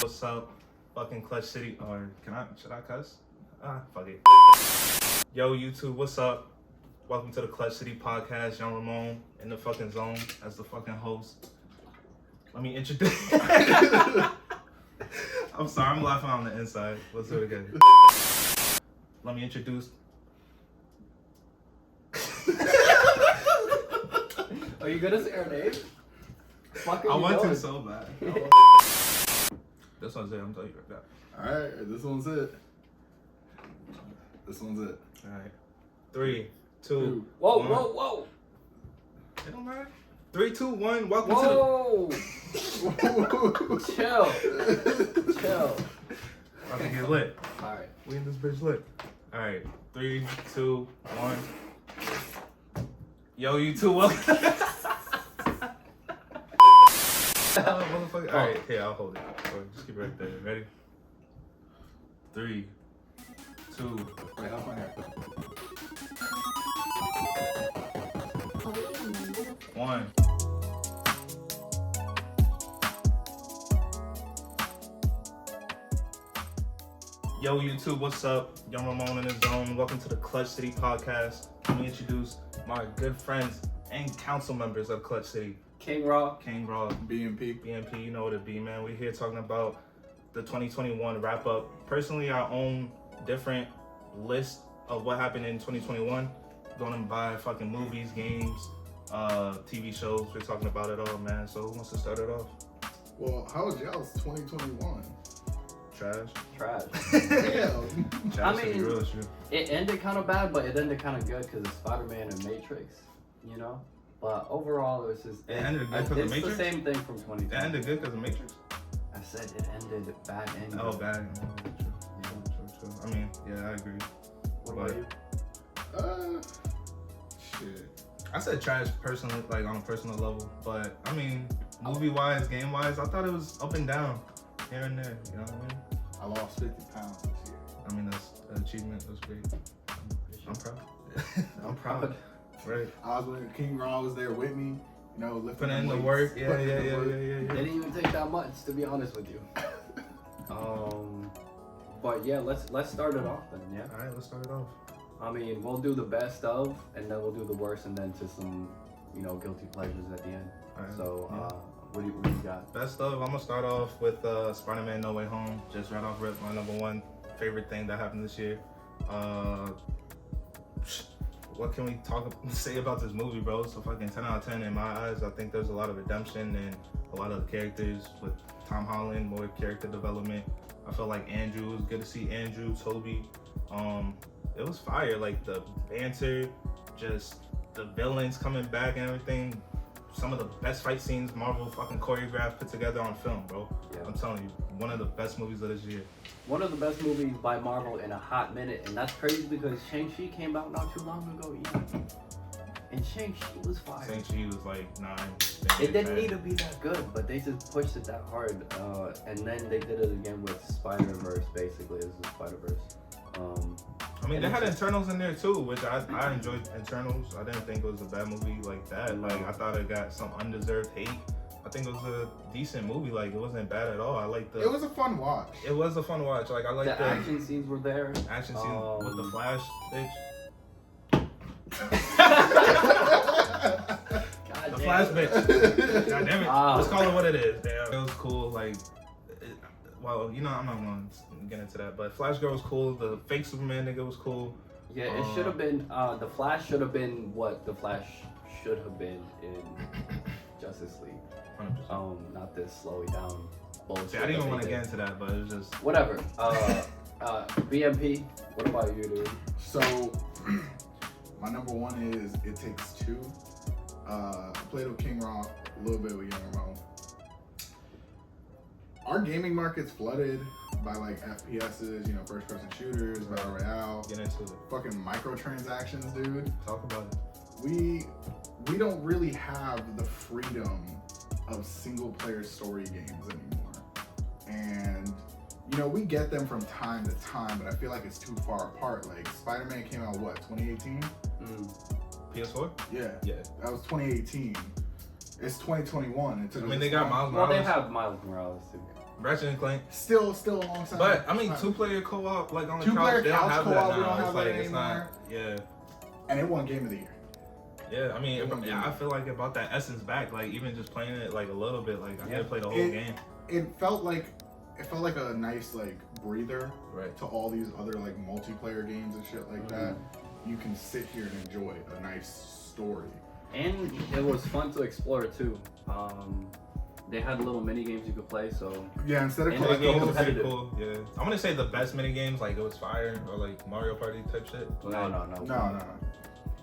What's up? Fucking Clutch City. Or should I cuss? Fuck it. Yo, YouTube, what's up? Welcome to the Clutch City podcast. Young Ramon in the fucking zone as the fucking host. Let me introduce. I'm sorry, I'm laughing on the inside. Let's do it again. Let me introduce. Are you gonna say her name? I want to so bad. This one's it, I'm telling you right now. Alright, this one's it. This one's it. Alright. 3, 2, Whoa, 1. whoa! It don't matter. 3, 2, 1. Welcome Whoa! to Chill. I think get lit. Alright. We in this bitch lit. Alright. 3, 2, 1. Yo, YouTube, welcome. Alright, here, I'll hold it. Or just keep it right there. Ready? 3, 2. Wait, how's my hair? 1. Yo, YouTube, what's up? Young Ramon in the zone. Welcome to the Clutch City podcast. Let me introduce my good friends and council members of Clutch City. King Raw. BNP. You know what it be, man. We're here talking about the 2021 wrap up. Personally, our own different list of what happened in 2021. Going by fucking movies, games, TV shows. We're talking about it all, man. So who wants to start it off? Well, how was y'all's 2021? Trash. Damn. Trash I to be mean, real, shit. It ended kind of bad, but it ended kind of good because of Spider-Man and Matrix, you know? But overall, it was just... It ended good because of It's Matrix? the same thing from 2020. It ended good because of Matrix? I said it ended bad and Oh, good. bad. True. I mean, yeah, I agree. What about you? Shit. I said trash personally, like on a personal level, but I mean, movie-wise, game-wise, I thought it was up and down, here and there, you know what I mean? I lost 50 pounds this year. I mean, that's an achievement, that's great. I'm proud. I'm proud. Right. I was when King Raw was there with me, you know, lifting Putting in the weights, work, yeah. Didn't even take that much, to be honest with you. But yeah, let's start it off then, yeah? Alright, let's start it off. I mean, we'll do the best of, and then we'll do the worst, and then to some, you know, guilty pleasures at the end. Alright, So, yeah. what do you got? Best of, I'm gonna start off with Spider-Man No Way Home. Just right off rip, my number one favorite thing that happened this year. What can we say about this movie, bro? It's a fucking 10 out of 10 in my eyes. I think there's a lot of redemption and a lot of the characters with Tom Holland, more character development. I felt like Andrew, it was good to see Andrew, Toby. It was fire, like the banter, just the villains coming back and everything. Some of the best fight scenes Marvel fucking choreographed, put together on film, bro. Yeah. I'm telling you, one of the best movies of this year. One of the best movies by Marvel in a hot minute, and that's crazy because Shang-Chi came out not too long ago either. And Shang-Chi was fire. Shang-Chi was like 9. It didn't need to be that good, but they just pushed it that hard. And then they did it again with Spider-Verse, basically. It was the Spider-Verse. I mean, they had Internals in there too, which I enjoyed Internals. I didn't think it was a bad movie like that. Like, I thought it got some undeserved hate. I think it was a decent movie. Like, it wasn't bad at all. I liked It was a fun watch. It was a fun watch. Like, I liked The action scenes were there. action scene with the Flash, bitch. God The damn. Flash, bitch. God damn it. Ah. Let's call it what it is. Damn. It was cool. Like, well, you know, I'm not going to get into that, but Flash Girl was cool. The fake Superman nigga was cool. Yeah, it should have been, the Flash should have been what the Flash should have been in Justice League. 100%. Not this slow down bullshit. See, I didn't even that want to they get did. into that, but it was just... Whatever. BMP, what about you, dude? So, my number one is It Takes Two. I played with King Raw, a little bit with Young Ramon. Our gaming market's flooded by like FPSs, you know, first person shooters, Battle Royale, Get into it. fucking microtransactions, dude. Talk about it. We don't really have the freedom of single player story games anymore. And you know, we get them from time to time, but I feel like it's too far apart. Like Spider-Man came out what, 2018? PS4? Yeah. Yeah. That was 2018. It's 2021. I mean, they got Miles Well, Morales. they have Miles Morales too. Ratchet and Clank. Still alongside. But I mean, 2-player co-op, like on the Two-player couch, they don't couch have co-op, that we now. don't have It's that like it's not. anymore. Yeah. And it won Game of the Year. Yeah, I mean, I feel like it brought that essence back. Like even just playing it like a little bit, like I didn't play the whole game. It felt like a nice like breather Right. to all these other like multiplayer games and shit like that. You can sit here and enjoy a nice story. And it was fun to explore too. They had little mini games you could play, so Yeah, instead of And The game collectibles, was pretty competitive. cool. Yeah, I'm gonna say the best mini games, like it was Fire or like Mario Party type shit. But no.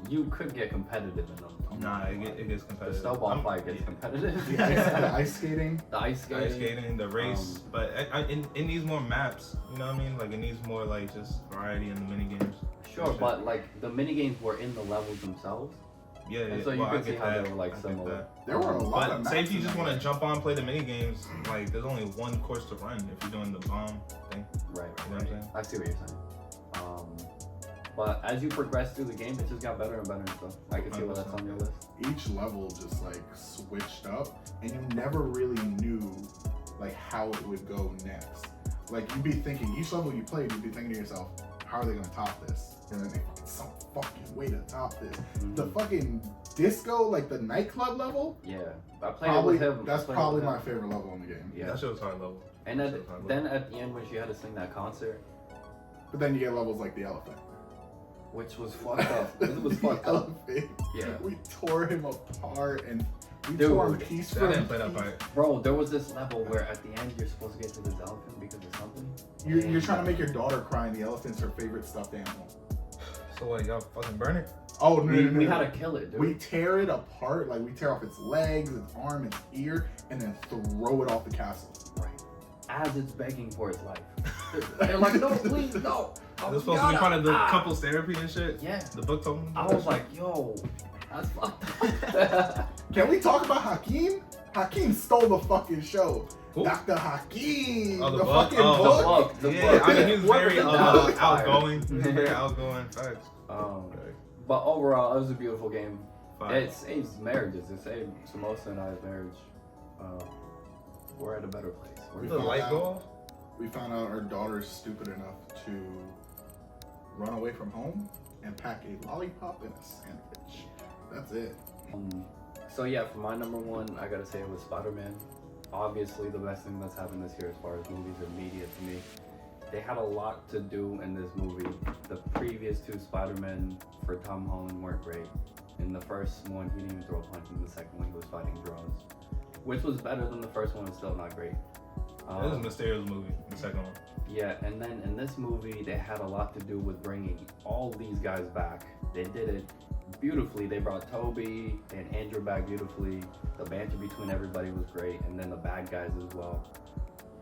You could get competitive in them. Nah, it gets The competitive. snowball fight gets competitive. the ice skating. The ice skating. Ice skating, the race, but it needs more maps. You know what I mean? Like it needs more like just variety in the mini games. Sure, but like the mini games were in the levels themselves. Yeah, And so you well, could I see get how that. they were like I get similar. that. There were a lot of But maps. say if you in just that want to game. jump on, play the mini games, like there's only one course to run if you're doing the bomb thing. Right. You know what I'm saying? I see what you're saying. But as you progress through the game, it just got better and better and stuff. I can see why that's on your list. Each level just like switched up, and you never really knew like how it would go next. Like you'd be thinking each level you played, you'd be thinking to yourself, how are they gonna top this? And then they find some fucking way to top this. The fucking disco, like the nightclub level, Yeah, I played probably it with him. that's I played it probably with my him. favorite level in the game. Yeah, That shit was high level. and then at the end when she had to sing that concert, But then you get levels like the elephant. which was fucked up. It was The fucked up. elephant. Yeah. We tore him apart and we Dude, tore him piece I for didn't play that piece. part. Bro, there was this level where at the end you're supposed to get to this elephant because of something. You're trying to make your daughter cry and the elephant's her favorite stuffed animal. So what, y'all fucking burn it? Oh, no, We no. had to kill it, dude. We tear it apart, like we tear off its legs, its arm, its ear, and then throw it off the castle. Right. As it's begging for its life. They're like, no, please, no. It was supposed to be part of the couples therapy and shit. Yeah. The book told me. I was like, yo, that's fucked up. Can we talk about Hakeem? Hakeem stole the fucking show. Who? Dr. Hakeem, Oh, the the book? fucking Oh, book. The Yeah, book. I mean, he was very That was fire. outgoing. He was very outgoing. Facts. But overall, it was a beautiful game. Fire. It saves marriages. It saved Samosa and I's marriage. We're at a better place. Did the light go off? We found out our daughter's stupid enough to run away from home and pack a lollipop in a sandwich. That's it. So yeah, for my number one, I gotta say it was Spider-Man. Obviously, the best thing that's happened this year as far as movies are media to me. They had a lot to do in this movie. The previous two Spider-Men for Tom Holland weren't great. In the first one, he didn't even throw a punch. In the second one, he was fighting drones, which was better than the first one, and still not great. This is Mysterio's movie, the second one. Yeah, and then in this movie, they had a lot to do with bringing all these guys back. They did it beautifully. They brought Toby and Andrew back beautifully. The banter between everybody was great, and then the bad guys as well.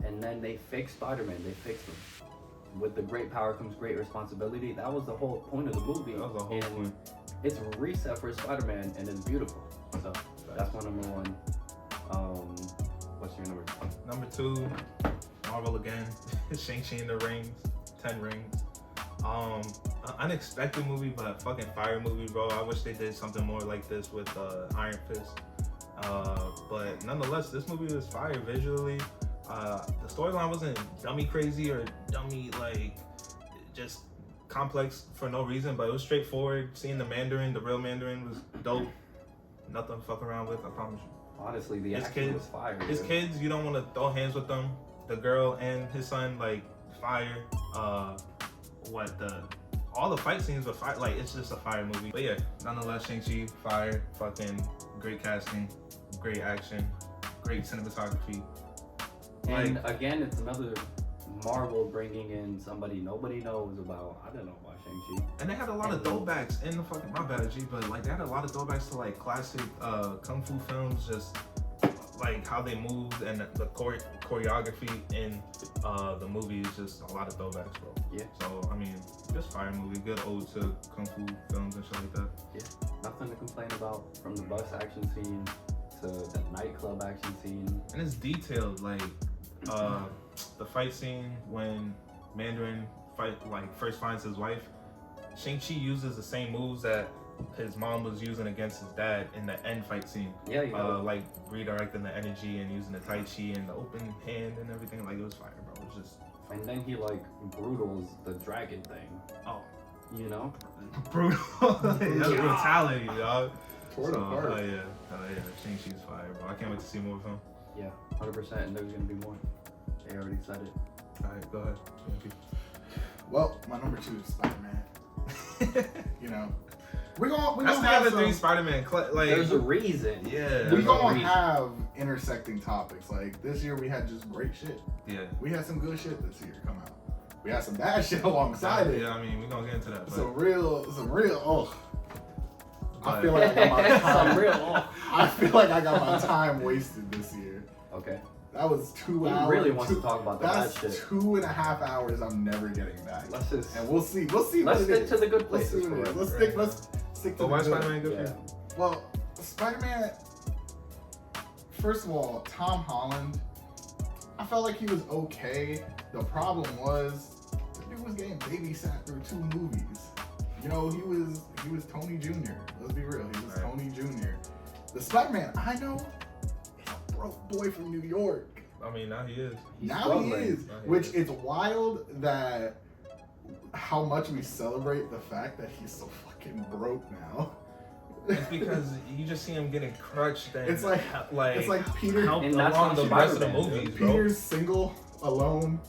And then they fixed Spider-Man. They fixed him. With the great power comes great responsibility. That was the whole point of the movie. That was the whole point. It's a reset for Spider-Man, and it's beautiful. So that's my number one. What's your number two? Number two, Marvel again. Shang-Chi and the Rings, 10 Rings. An unexpected movie, but fucking fire movie, bro. I wish they did something more like this with Iron Fist. But nonetheless, this movie was fire visually. The storyline wasn't dummy crazy or dummy like just complex for no reason, but it was straightforward. Seeing the Mandarin, the real Mandarin, was dope. Nothing to fuck around with, I promise you. Honestly, the His action kids- was fire. His dude. kids, you don't want to throw hands with them. The girl and his son, like fire. All the fight scenes were fire. Like it's just a fire movie. But yeah, nonetheless, Shang-Chi, fire. Fucking great casting, great action, great cinematography. And again, it's another Marvel bringing in somebody nobody knows about. I don't know about Shang-Chi. And they had a lot of throwbacks in the fucking, my bad, G, but like they had a lot of throwbacks to like classic kung fu films, just like how they moved and the choreography in the movie is just a lot of throwbacks, bro. Yeah. So I mean, just fire movie, good ode to kung fu films and shit like that. Yeah, nothing to complain about from the bus action scene to the nightclub action scene. And it's detailed, like the fight scene when Mandarin first finds his wife. Shang-Chi uses the same moves that his mom was using against his dad in the end fight scene. Yeah, you know. Like redirecting the energy and using the Tai Chi and the open hand and everything. Like, it was fire, bro. It was just. And then he like brutals the dragon thing. Oh. You know? Brutal. That's brutality, dog. Tore it apart. Oh yeah. Shang-Chi's fire, bro. I can't wait to see more of him. Yeah, 100%. And there's gonna be more. They already said it. Alright, go ahead. Well, my number 2 is Spider-Man. You know, we gonna That's the have other some, 3 Spider-Man. Like, There's a reason. Yeah. we There's a gonna reason. have intersecting topics. Like this year, we had just great shit. Yeah. We had some good shit this year come out. We had some bad shit alongside it. Yeah, I mean, we're gonna get into that. But, Some real. Oh, I but- feel like I got my time. Some real. I feel like I got my time wasted this year. Okay. That was 2 He hours. really wants to talk about the bad That's shit. 2.5 hours I'm never getting back. Let's just. And we'll see. We'll see Let's what it stick is. to the good Let's see places. what it is. for Let's it. stick. Let's stick to But why the good. Spider-Man good for Yeah. you? Well, Spider-Man. First of all, Tom Holland. I felt like he was okay. The problem was the dude was getting babysat through 2 movies. You know, he was Tony Jr. Let's be real. He was Right. Tony Jr. The Spider-Man I know is a broke boy from New York. I mean, now he is. He's Now struggling. he is. Now he Which is. it's wild that how much we celebrate the fact that he's so fucking broke now. It's because you just see him getting crushed and It's like Peter. helped And that's along not the rest of the Spider-Man, movies, dude. bro. Peter's single, alone,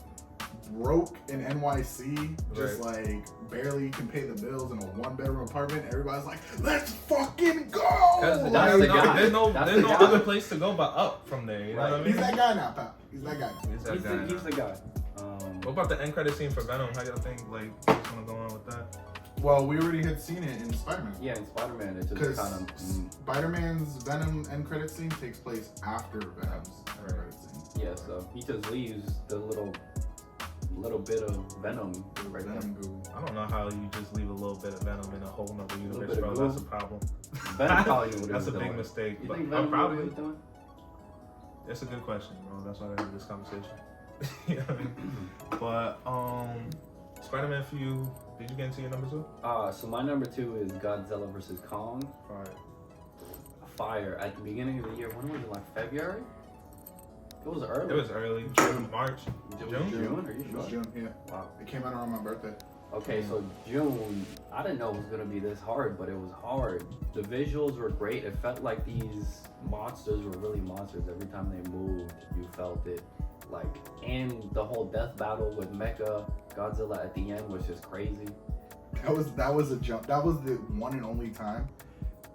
broke in NYC, just like barely can pay the bills in a 1-bedroom apartment. Everybody's like, "Let's fucking go!" That's Like, the guy. There's no That's the guy. other place to go but up from there. You know what I mean? He's that guy now, pal. He's that guy. He's that He's guy. the guy. What about the end credit scene for Venom? How y'all think? Like, what's gonna go on with that? Well, we already had seen it in Spider-Man. Yeah, in Spider-Man, it just Because kind of. Spider-Man's Venom end credit scene takes place after Venom's end credit scene. Yeah, so he just leaves the little bit of Venom right there. Venom goo. I don't know how you just leave a little bit of Venom in a whole nother universe, bit bro. of That's glue. a problem. Venom probably knew what he That's was a big doing. mistake. You But think Venom knew what he probably was doing? it's a good question, bro. That's why I had this conversation. You know what I mean? But Spider-Man for you. Did you get into your number 2? So my number 2 is Godzilla vs. Kong. Alright. Fire. At the beginning of the year, when was it, like February? It was early. It was early. June, March. June? June? Are you It was sure? June, yeah. Wow. It came out around my birthday. Okay, so June, I didn't know it was gonna be this hard, but it was hard. The visuals were great. It felt like these monsters were really monsters. Every time they moved, you felt it. Like, and the whole death battle with Mecha Godzilla at the end was just crazy. That was a jump. That was the one and only time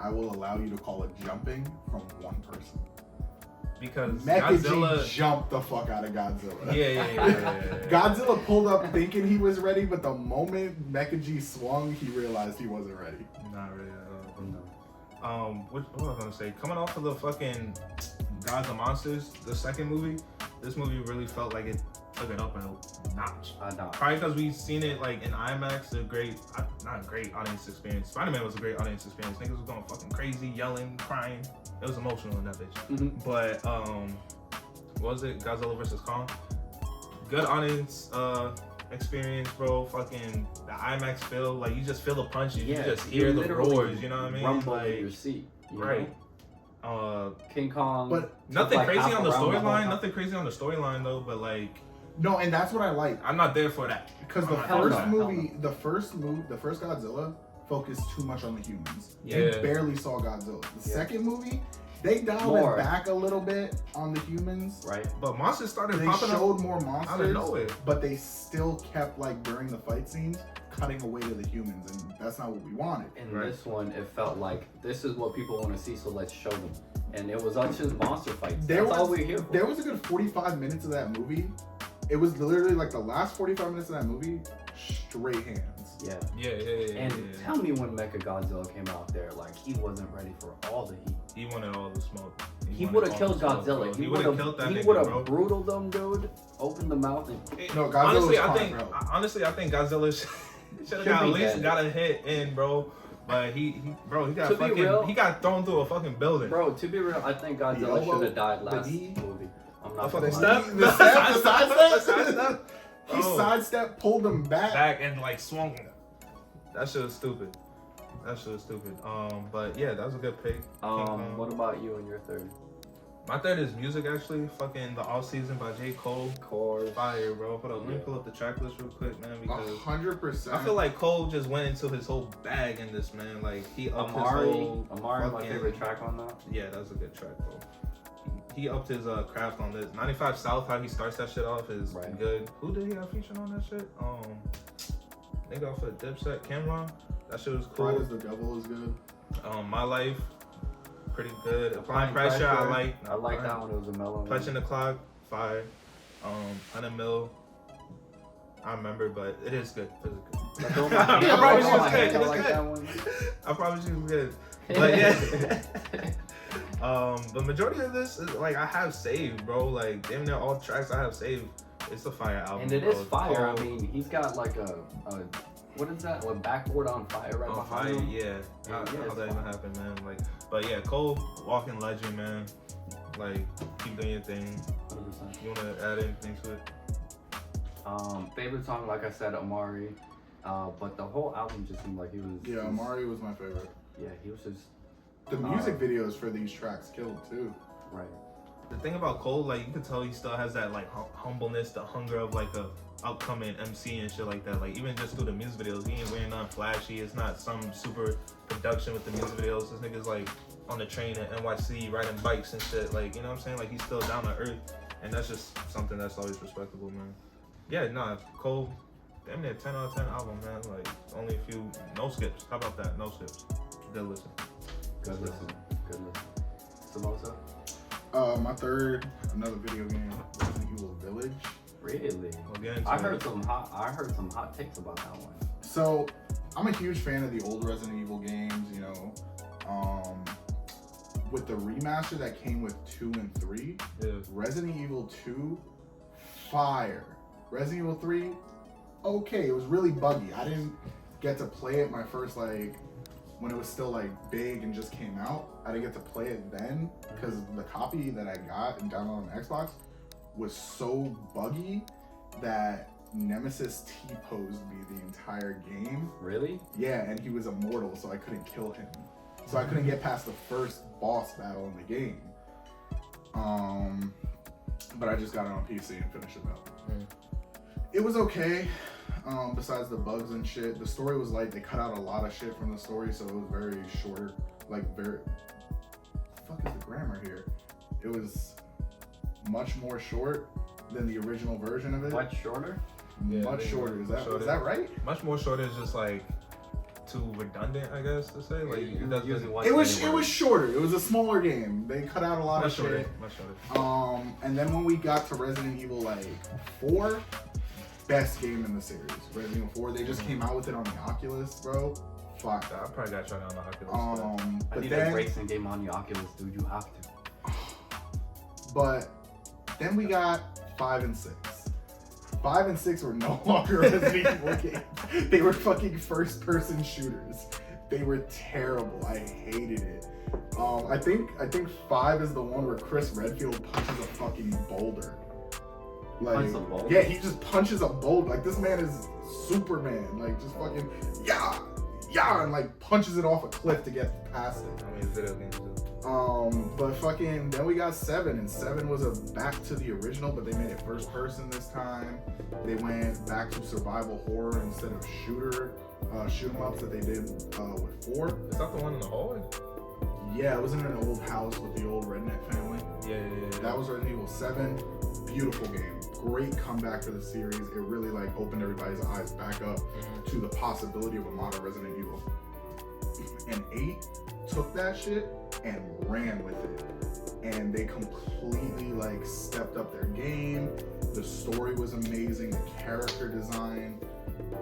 I will allow you to call it jumping from one person. Because Mecha Godzilla. G jumped the fuck out of Godzilla. Yeah. Godzilla pulled up thinking he was ready, but the moment Mecha G swung, he realized he wasn't ready. Not really at all. No. What was I gonna say? Coming off of the fucking Gods and Monsters, the second movie, this movie really felt like it took it up a notch. Nah. Probably because we've seen it like in IMAX, not a great audience experience. Spider-Man was a great audience experience. Niggas was going fucking crazy, yelling, crying. It was emotional in that bitch. Mm-hmm. But what was it? Godzilla vs. Kong. Good audience experience, bro. Fucking the IMAX feel, like you just feel the punches, you just hear the literally roars. You know what I mean? Rumble Like, in your seat. You right. know? King Kong. But took, Nothing like, crazy half on the around whole storyline. time. Nothing crazy on the storyline though. But like, No, and that's what I like. I'm not there for that. Because the Hell first no. movie, the first Godzilla focused too much on the humans. Yeah. You barely saw Godzilla. The Yeah. second movie, they dialed More. it back a little bit on the humans. Right. But monsters started They popping showed up more out of monsters, nowhere. but they still kept, like, during the fight scenes, cutting away to the humans, and that's not what we wanted. In Right. this one, it felt like this is what people want to see, so let's show them. And it was just monster fights. There That's all was- we're here for. There was a good 45 minutes of that movie. It was literally like the last 45 minutes of that movie, straight hands. Yeah. Yeah. And tell me when Mecha Godzilla came out there, like he wasn't ready for all the heat. He wanted all the smoke. He wanted would have all killed the smoke, Godzilla. bro. He would would have killed that He nigga, would bro. have brutaled them, dude. Opened the mouth and No, Godzilla was fine, bro. Honestly, I think Godzilla should have got be at least dead. got a hit in, bro. But he got To be real- he got thrown through a fucking building. bro. To be real, I think Godzilla elbow, should have died the last knee. movie. I'm That's not what gonna they lie. stepped. The sidestep? sidestep. He sidestepped, pulled him back. Back and like swung. That shit was stupid. That shit was stupid. But yeah, that was a good pick. What about you and your third? My third is music, actually. Fucking The Off Season by J. Cole. Of course. Fire, bro. Hold on, let me pull up the track list real quick, man, because 100%. I feel like Cole just went into his whole bag in this, man. Like, he upped his whole... Amari, my favorite track on that. Yeah, that's a good track, bro. He upped his craft on this. 95 South, how he starts that shit off is good. Who did he have featured on that shit? Nigga off of Dipset, Cameron. That shit was cool. Pride is the Devil is good. My Life, pretty good. Applying Pressure, I like. I like that one. It was a mellow. Punching the Clock, fire. 100 Mil, I remember, but it is good. It is good. I promise you it's good. It's good. I promise you it's good. But yeah. The majority of this is like I have saved, bro. Like damn near all tracks I have saved. It's a fire album. And it is fire. I mean, he's got like a what is that? A backboard on fire right behind him. Yeah. How that even happened, man? Like, but yeah, Cole, walking legend, man. Like, keep doing your thing. 100%. You wanna add anything to it? Favorite song, like I said, Amari. But the whole album just seemed like he was. Yeah, Amari was my favorite. Yeah, he was just. The music videos for these tracks killed too. Right. The thing about Cole, like you can tell he still has that like humbleness, the hunger of like a upcoming MC and shit like that. Like even just through the music videos, he ain't wearing nothing flashy. It's not some super production with the music videos. This nigga's like on the train at NYC riding bikes and shit. Like, you know what I'm saying? Like he's still down to earth, and that's just something that's always respectable, man. Yeah, nah, Cole, damn near 10 out of 10 album, man. Like only a few no skips. How about that? No skips. Good listen. Good listen. Good listen. Samosa? My third, another video game, Resident Evil Village. Really? We'll I heard some hot takes about that one. So, I'm a huge fan of the old Resident Evil games, you know. With the remaster that came with 2 and 3, Resident Evil 2, fire. Resident Evil 3, okay, it was really buggy. I didn't get to play it my first, like, when it was still like big and just came out. I didn't get to play it then because the copy that I got and downloaded on Xbox was so buggy that Nemesis T-posed me the entire game. Really? Yeah, and he was immortal, so I couldn't kill him. So I couldn't get past the first boss battle in the game. But I just got it on PC and finished it up. It was okay. Besides the bugs and shit, the story was like they cut out a lot of shit from the story, so it was very shorter. Like very, what the fuck is the grammar here? It was much more short than the original version of it. Much shorter? Much shorter. Is that right? Much more shorter is just like too redundant, I guess to say. Like it was shorter. It was a smaller game. They cut out a lot of shit. Much shorter. And then when we got to Resident Evil like 4. Best game in the series, Resident Evil 4. They just came out with it on the Oculus, bro. Fuck. I probably got tried on the Oculus. I need a racing game on the Oculus, dude. You have to. But then we got 5 and 6. 5 and 6 were no longer Resident Evil games. They were fucking first-person shooters. They were terrible. I hated it. I think 5 is the one where Chris Redfield punches a fucking boulder. Like, yeah, he just punches a boulder. Like, this man is Superman. Like, just fucking, yeah, and like punches it off a cliff to get past it. I mean, video games too. But fucking, then we got 7, and 7 was a back to the original, but they made it first person this time. They went back to survival horror instead of shoot 'em ups that they did with 4. Is that the one in the hallway? Yeah, it was in an old house with the old redneck family. Yeah. That was Resident Evil 7. Beautiful game. Great comeback for the series. It really like opened everybody's eyes back up to the possibility of a modern Resident Evil. And 8 took that shit and ran with it. And they completely like stepped up their game. The story was amazing. The character design,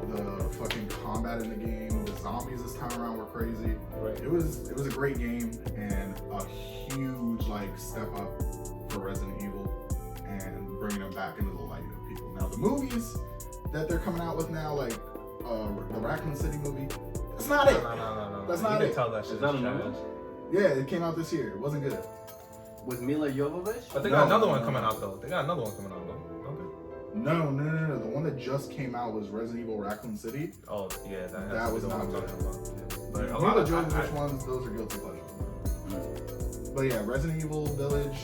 the fucking combat in the game, the zombies this time around were crazy. Right. It was a great game and a huge like step up for Resident Evil and bringing them back into the light of people. Now the movies that they're coming out with now, like the Raccoon City movie, that's not it. No. That's not it. You can tell that shit. Is that a new one? Yeah, it came out this year. It wasn't good. With Mila Jovovich? But they got another one coming out though. They got another one coming out though. Okay. No. The one that just came out was Resident Evil Raccoon City. Oh yeah, that was not good. But a One lot of the of Jovic ones, those are guilty pleasures. But yeah, Resident Evil Village,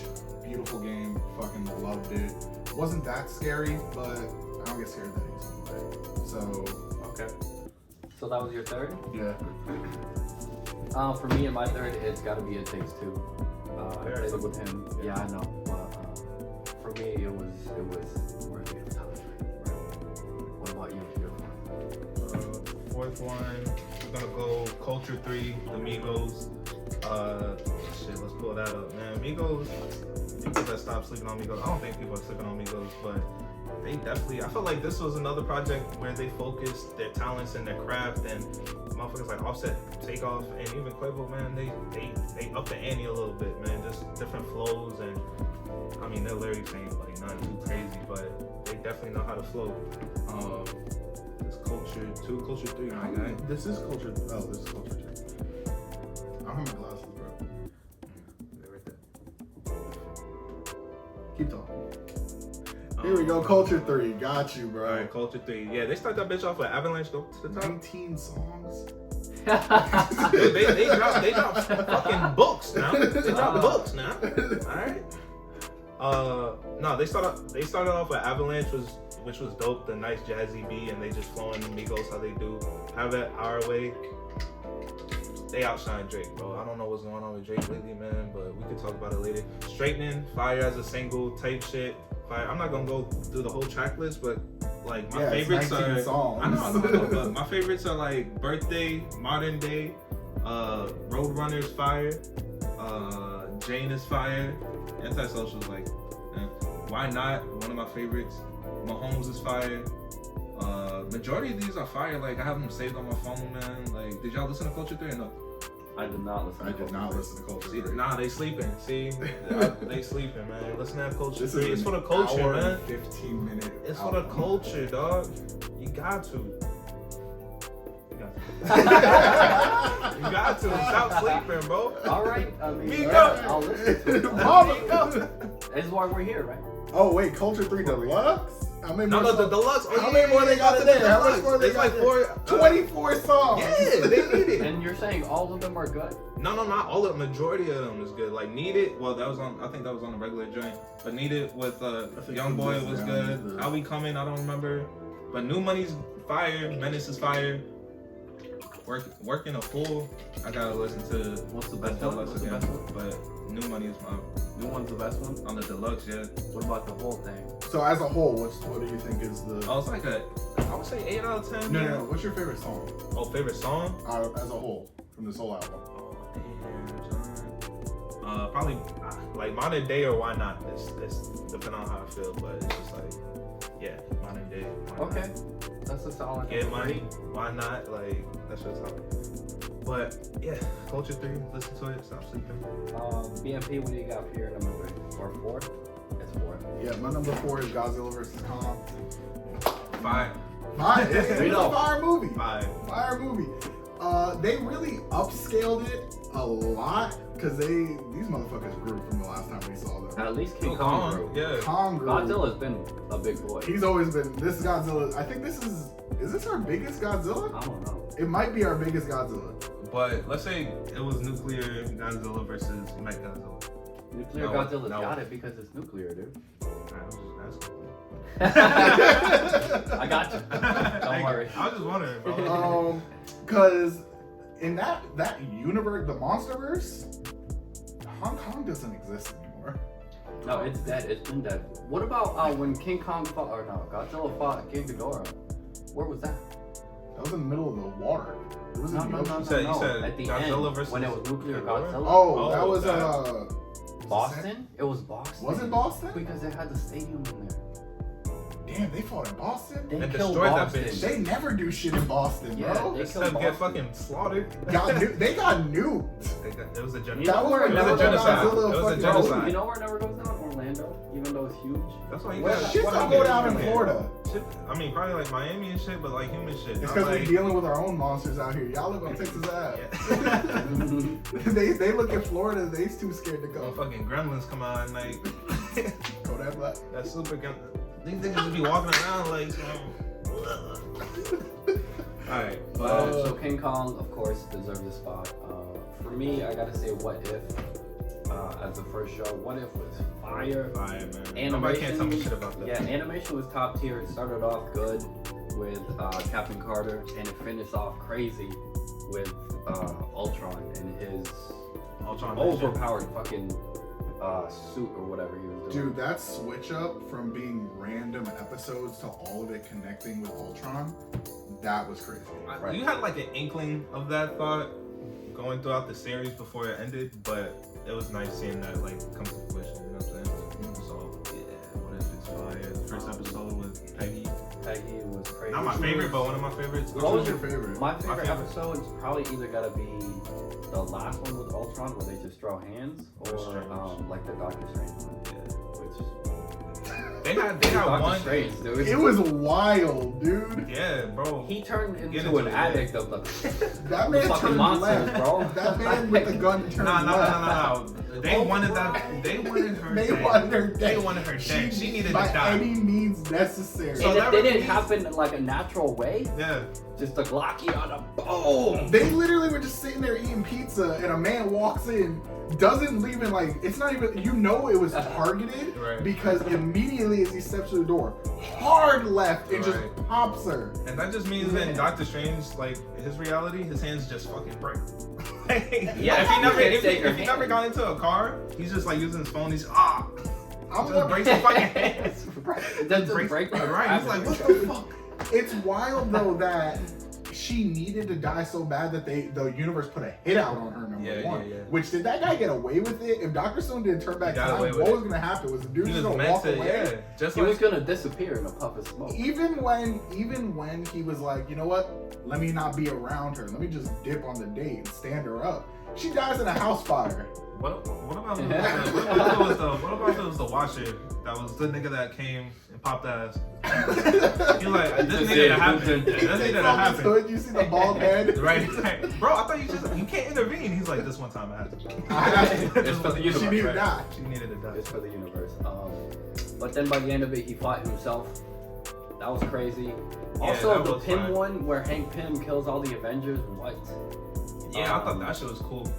beautiful game. Fucking loved it. Wasn't that scary, but I don't get scared that easy. So Okay. So that was your third? yeah. For me, in my third, it's got to be It Takes Two. I Fair. played it with him. Yeah, I know. But for me, it was worthy of top three. What about you? Your fourth one, we're gonna go Culture 3, the Migos. Shit, let's pull that up, man. Migos, people that stop sleeping on Migos. I don't think people are sleeping on Migos, but they definitely, I felt like this was another project where they focused their talents and their craft, and motherfuckers like Offset, Takeoff, and even Quavo, man, they up the ante a little bit, man. Just different flows, and I mean, their lyrics ain't like nothing too crazy, but they definitely know how to flow. This Culture 2, Culture 3, my guy. This is Culture. Oh, this is Culture 2. I don't have my glasses, bro. They're right there. Keep talking. Here we go, Culture 3. Got you, bro. Alright, Culture 3. Yeah, they start that bitch off with Avalanche, go to the top. 19 songs. Dude, they drop fucking books now. They drop books now. Alright. No, they started off with Avalanche, which was dope, the nice jazzy beat, and they just flowing Migos how they do. Have It Our Way. They outshine Drake, bro. I don't know what's going on with Drake lately, man, but we could talk about it later. Straightening, Fire as a single, type shit. Fire. I'm not gonna go through the whole track list, but like my favorites are songs. I know, but my favorites are like Birthday, Modern Day, Roadrunner's Fire, Jane is Fire, Antisocial's like, Why Not, one of my favorites. Mahomes is fire. Majority of these are fire. Like I have them saved on my phone, man. Like, did y'all listen to Culture 3 or no? I did not listen. I did not listen to Culture 3. Nah, they sleeping. See, they sleeping, man. Listen to that Culture This 3. is It's for the an culture, hour man. and 15 minute. It's for the album. culture, dog. You got to. You got to. Stop sleeping, bro. All right. I mean, Migos. I'll listen to it. Mama. This is why we're here, right? Oh wait, Culture 3 Deluxe? How many No, more the songs? deluxe. Oh, How many more they got today? How much more they It's got like today? 4. 24 songs. Yeah, they need it. And you're saying all of them are good? No, not all of the majority of them is good. Like Need It, well, that was on. I think that was on the regular joint. But Need It with think Young Boy This was Down good. is the- How We Coming, I don't remember. But New Money's fire. Menace is fire. Working a Fool. I gotta listen to What's the that best one? deluxe What's the again. best one? But New Money is my New one's the best one? on the deluxe. Yeah. What about the whole thing? So as a whole, what do you think is the? Oh, it's like I would say 8 out of 10. No, yeah. no. What's your favorite song? Oh, favorite song? As a whole, from this whole album. Oh, damn, son. Probably like Modern Day or Why Not. It's depending on how I feel, but it's just like, yeah, Modern Day. Why Okay. Not? That's a solid Get number. Money. Why Not? Like that's just how. But yeah, Culture 3. Listen to it. Stop sleeping. BMP, what do you got for your number 3? Or 4? It's 4. Yeah, my number 4 is Godzilla vs. Kong. 5. It's We a know. fire movie. 5. Fire movie. They really upscaled it a lot because these motherfuckers grew from the last time we saw them. At least King Kong grew. Yeah. Kong grew. Godzilla's been a big boy. He's always been. This is Godzilla. I think this is this our biggest Godzilla? I don't know. It might be our biggest Godzilla. But let's say it was nuclear Godzilla versus Mech Godzilla. Nuclear No, Godzilla's no. got it because it's nuclear, dude. I was just asking. I got you. Don't worry. I was just wondering, bro. Cause in that universe, the MonsterVerse, Hong Kong doesn't exist anymore. No, it's dead. It's been dead. What about when King Kong fought, or no, Godzilla fought King Ghidorah? Where was that? That was in the middle of the water. It was No, in the no, no, ocean. no, You said no. At the Godzilla end, versus when it was nuclear Ghidorah? Godzilla. Oh, that Oh, was that. Boston? It was Boston. Was it Boston? Because they had the stadium in there. Damn, they fought in Boston. They And killed destroyed that Boston. bitch. They never do shit in Boston, Yeah, bro. they Instead killed of get Boston. fucking slaughtered, They got nuked. it was a You genocide. know That was where when it never was a goes genocide. down? It was a fucking- genocide. You know where it never goes down? Orlando, even though it's huge. That's why you Well, got shit's gonna go down in Florida. Shit, I mean, probably like Miami and shit, but like human shit. It's Not because like, we're dealing with our own monsters out here. Y'all live on Texas Ave. Yeah. they look at Florida, they's too scared to When go. fucking gremlins come out at night. Kodak Black. That super gun. These niggas just be walking around like. Alright. So King Kong, of course, deserved the spot. For me, I gotta say What If as the first show. What If was fire. Fire, man. Animation, Nobody can't tell me shit about that. Yeah, animation was top tier. It started off good with Captain Carter, and it finished off crazy with Ultron and his Ultron overpowered fucking suit or whatever he was doing. Dude, that switch up from being random episodes to all of it connecting with Ultron, that was crazy. Right. You had like an inkling of that thought going throughout the series before it ended, but it was nice seeing that like come to fruition. You know what I'm saying? So yeah, What If it's fire. The first episode with Peggy. Peggy was crazy. Not my favorite, but one of my favorites. Which was your favorite? My favorite episode is probably either gotta be the last one with Ultron where they just draw hands, or like the Doctor Strange one. Yeah, which They had Doctor one. Strange, dude. It was wild, dude. Yeah, bro. He turned Get into into an it, addict of the That man fucking turned monsters, left. bro. That man with the gun turned left. No. They wanted that. They wanted her. They dead. wanted her dead. They wanted her dead. She needed to by die. any means necessary. So And that it didn't release- happen in like a natural way. Yeah. Just a Glocky on a boom. They literally were just sitting there eating pizza, and a man walks in, doesn't even like. It's not even. You know it was targeted Right. because immediately as he steps through the door, hard left, it just Right. pops her. And that just means in Doctor Strange, like his reality, his hands just fucking break. Yeah, if take her he never hand. got into a car, he's just like using his phone. He's I'm just breaks his fucking hands. It doesn't break my Right. He's like, what the fuck? It's wild though that she needed to die so bad that the universe put a hit out on her. Number one. Yeah. Which did that guy get away with it? If Dr. Stone didn't turn back He got time, away what with was gonna happen? Was the dude He just was gonna meant walk to, away? yeah. Just He like was gonna disappear in a puff of smoke. Even when he was like, you know what? Let me not be around her. Let me just dip on the date and stand her up. She dies in a house fire. What about if it was the Watcher that was the nigga that came and popped ass? He like, this needed to happen. This needed to happen. Hood, you see the bald head? Right. Bro, I thought you can't intervene. He's like, this one time I had to. It's for the She universe. needed to die. She needed to die. It's for the universe. But then by the end of it, he fought himself. That was crazy. Also, that the was Pym fire. one where Hank Pym kills all the Avengers. What? Yeah, I thought that shit was cool.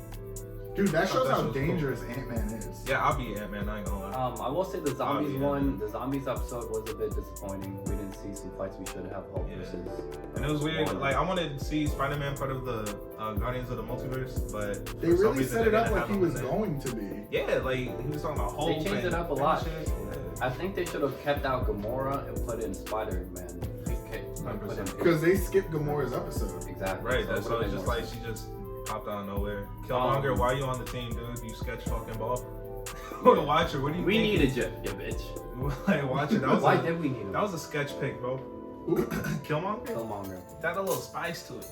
Dude, that shows that how shit was cool. dangerous Ant-Man is. Yeah, I'll be Ant-Man, I ain't gonna lie. I will say the zombies yeah. one, the zombies episode was a bit disappointing. We didn't see some fights we should have. Hulk Yeah. versus. And it was weird, Holland. like I wanted to see Spider-Man part of the Guardians of the Multiverse, but They for some really reason set they it up didn't like have he him was in there. going to be. Yeah, like he was talking about Hulk. changed it and up a lot. shit. Yeah. I think they should have kept out Gamora and put in Spider-Man. Put in- Because they skipped Gamora's episode. Exactly. Right, so it that's would've why it's been just more like sense. she just popped out of nowhere. Killmonger, why are you on the team, dude? You sketch fucking ball. Watcher, what do you We think? needed you bitch. Like Watcher, that was Why a, did we need him? that was a sketch pick, bro. Killmonger? Killmonger. That had a little spice to it.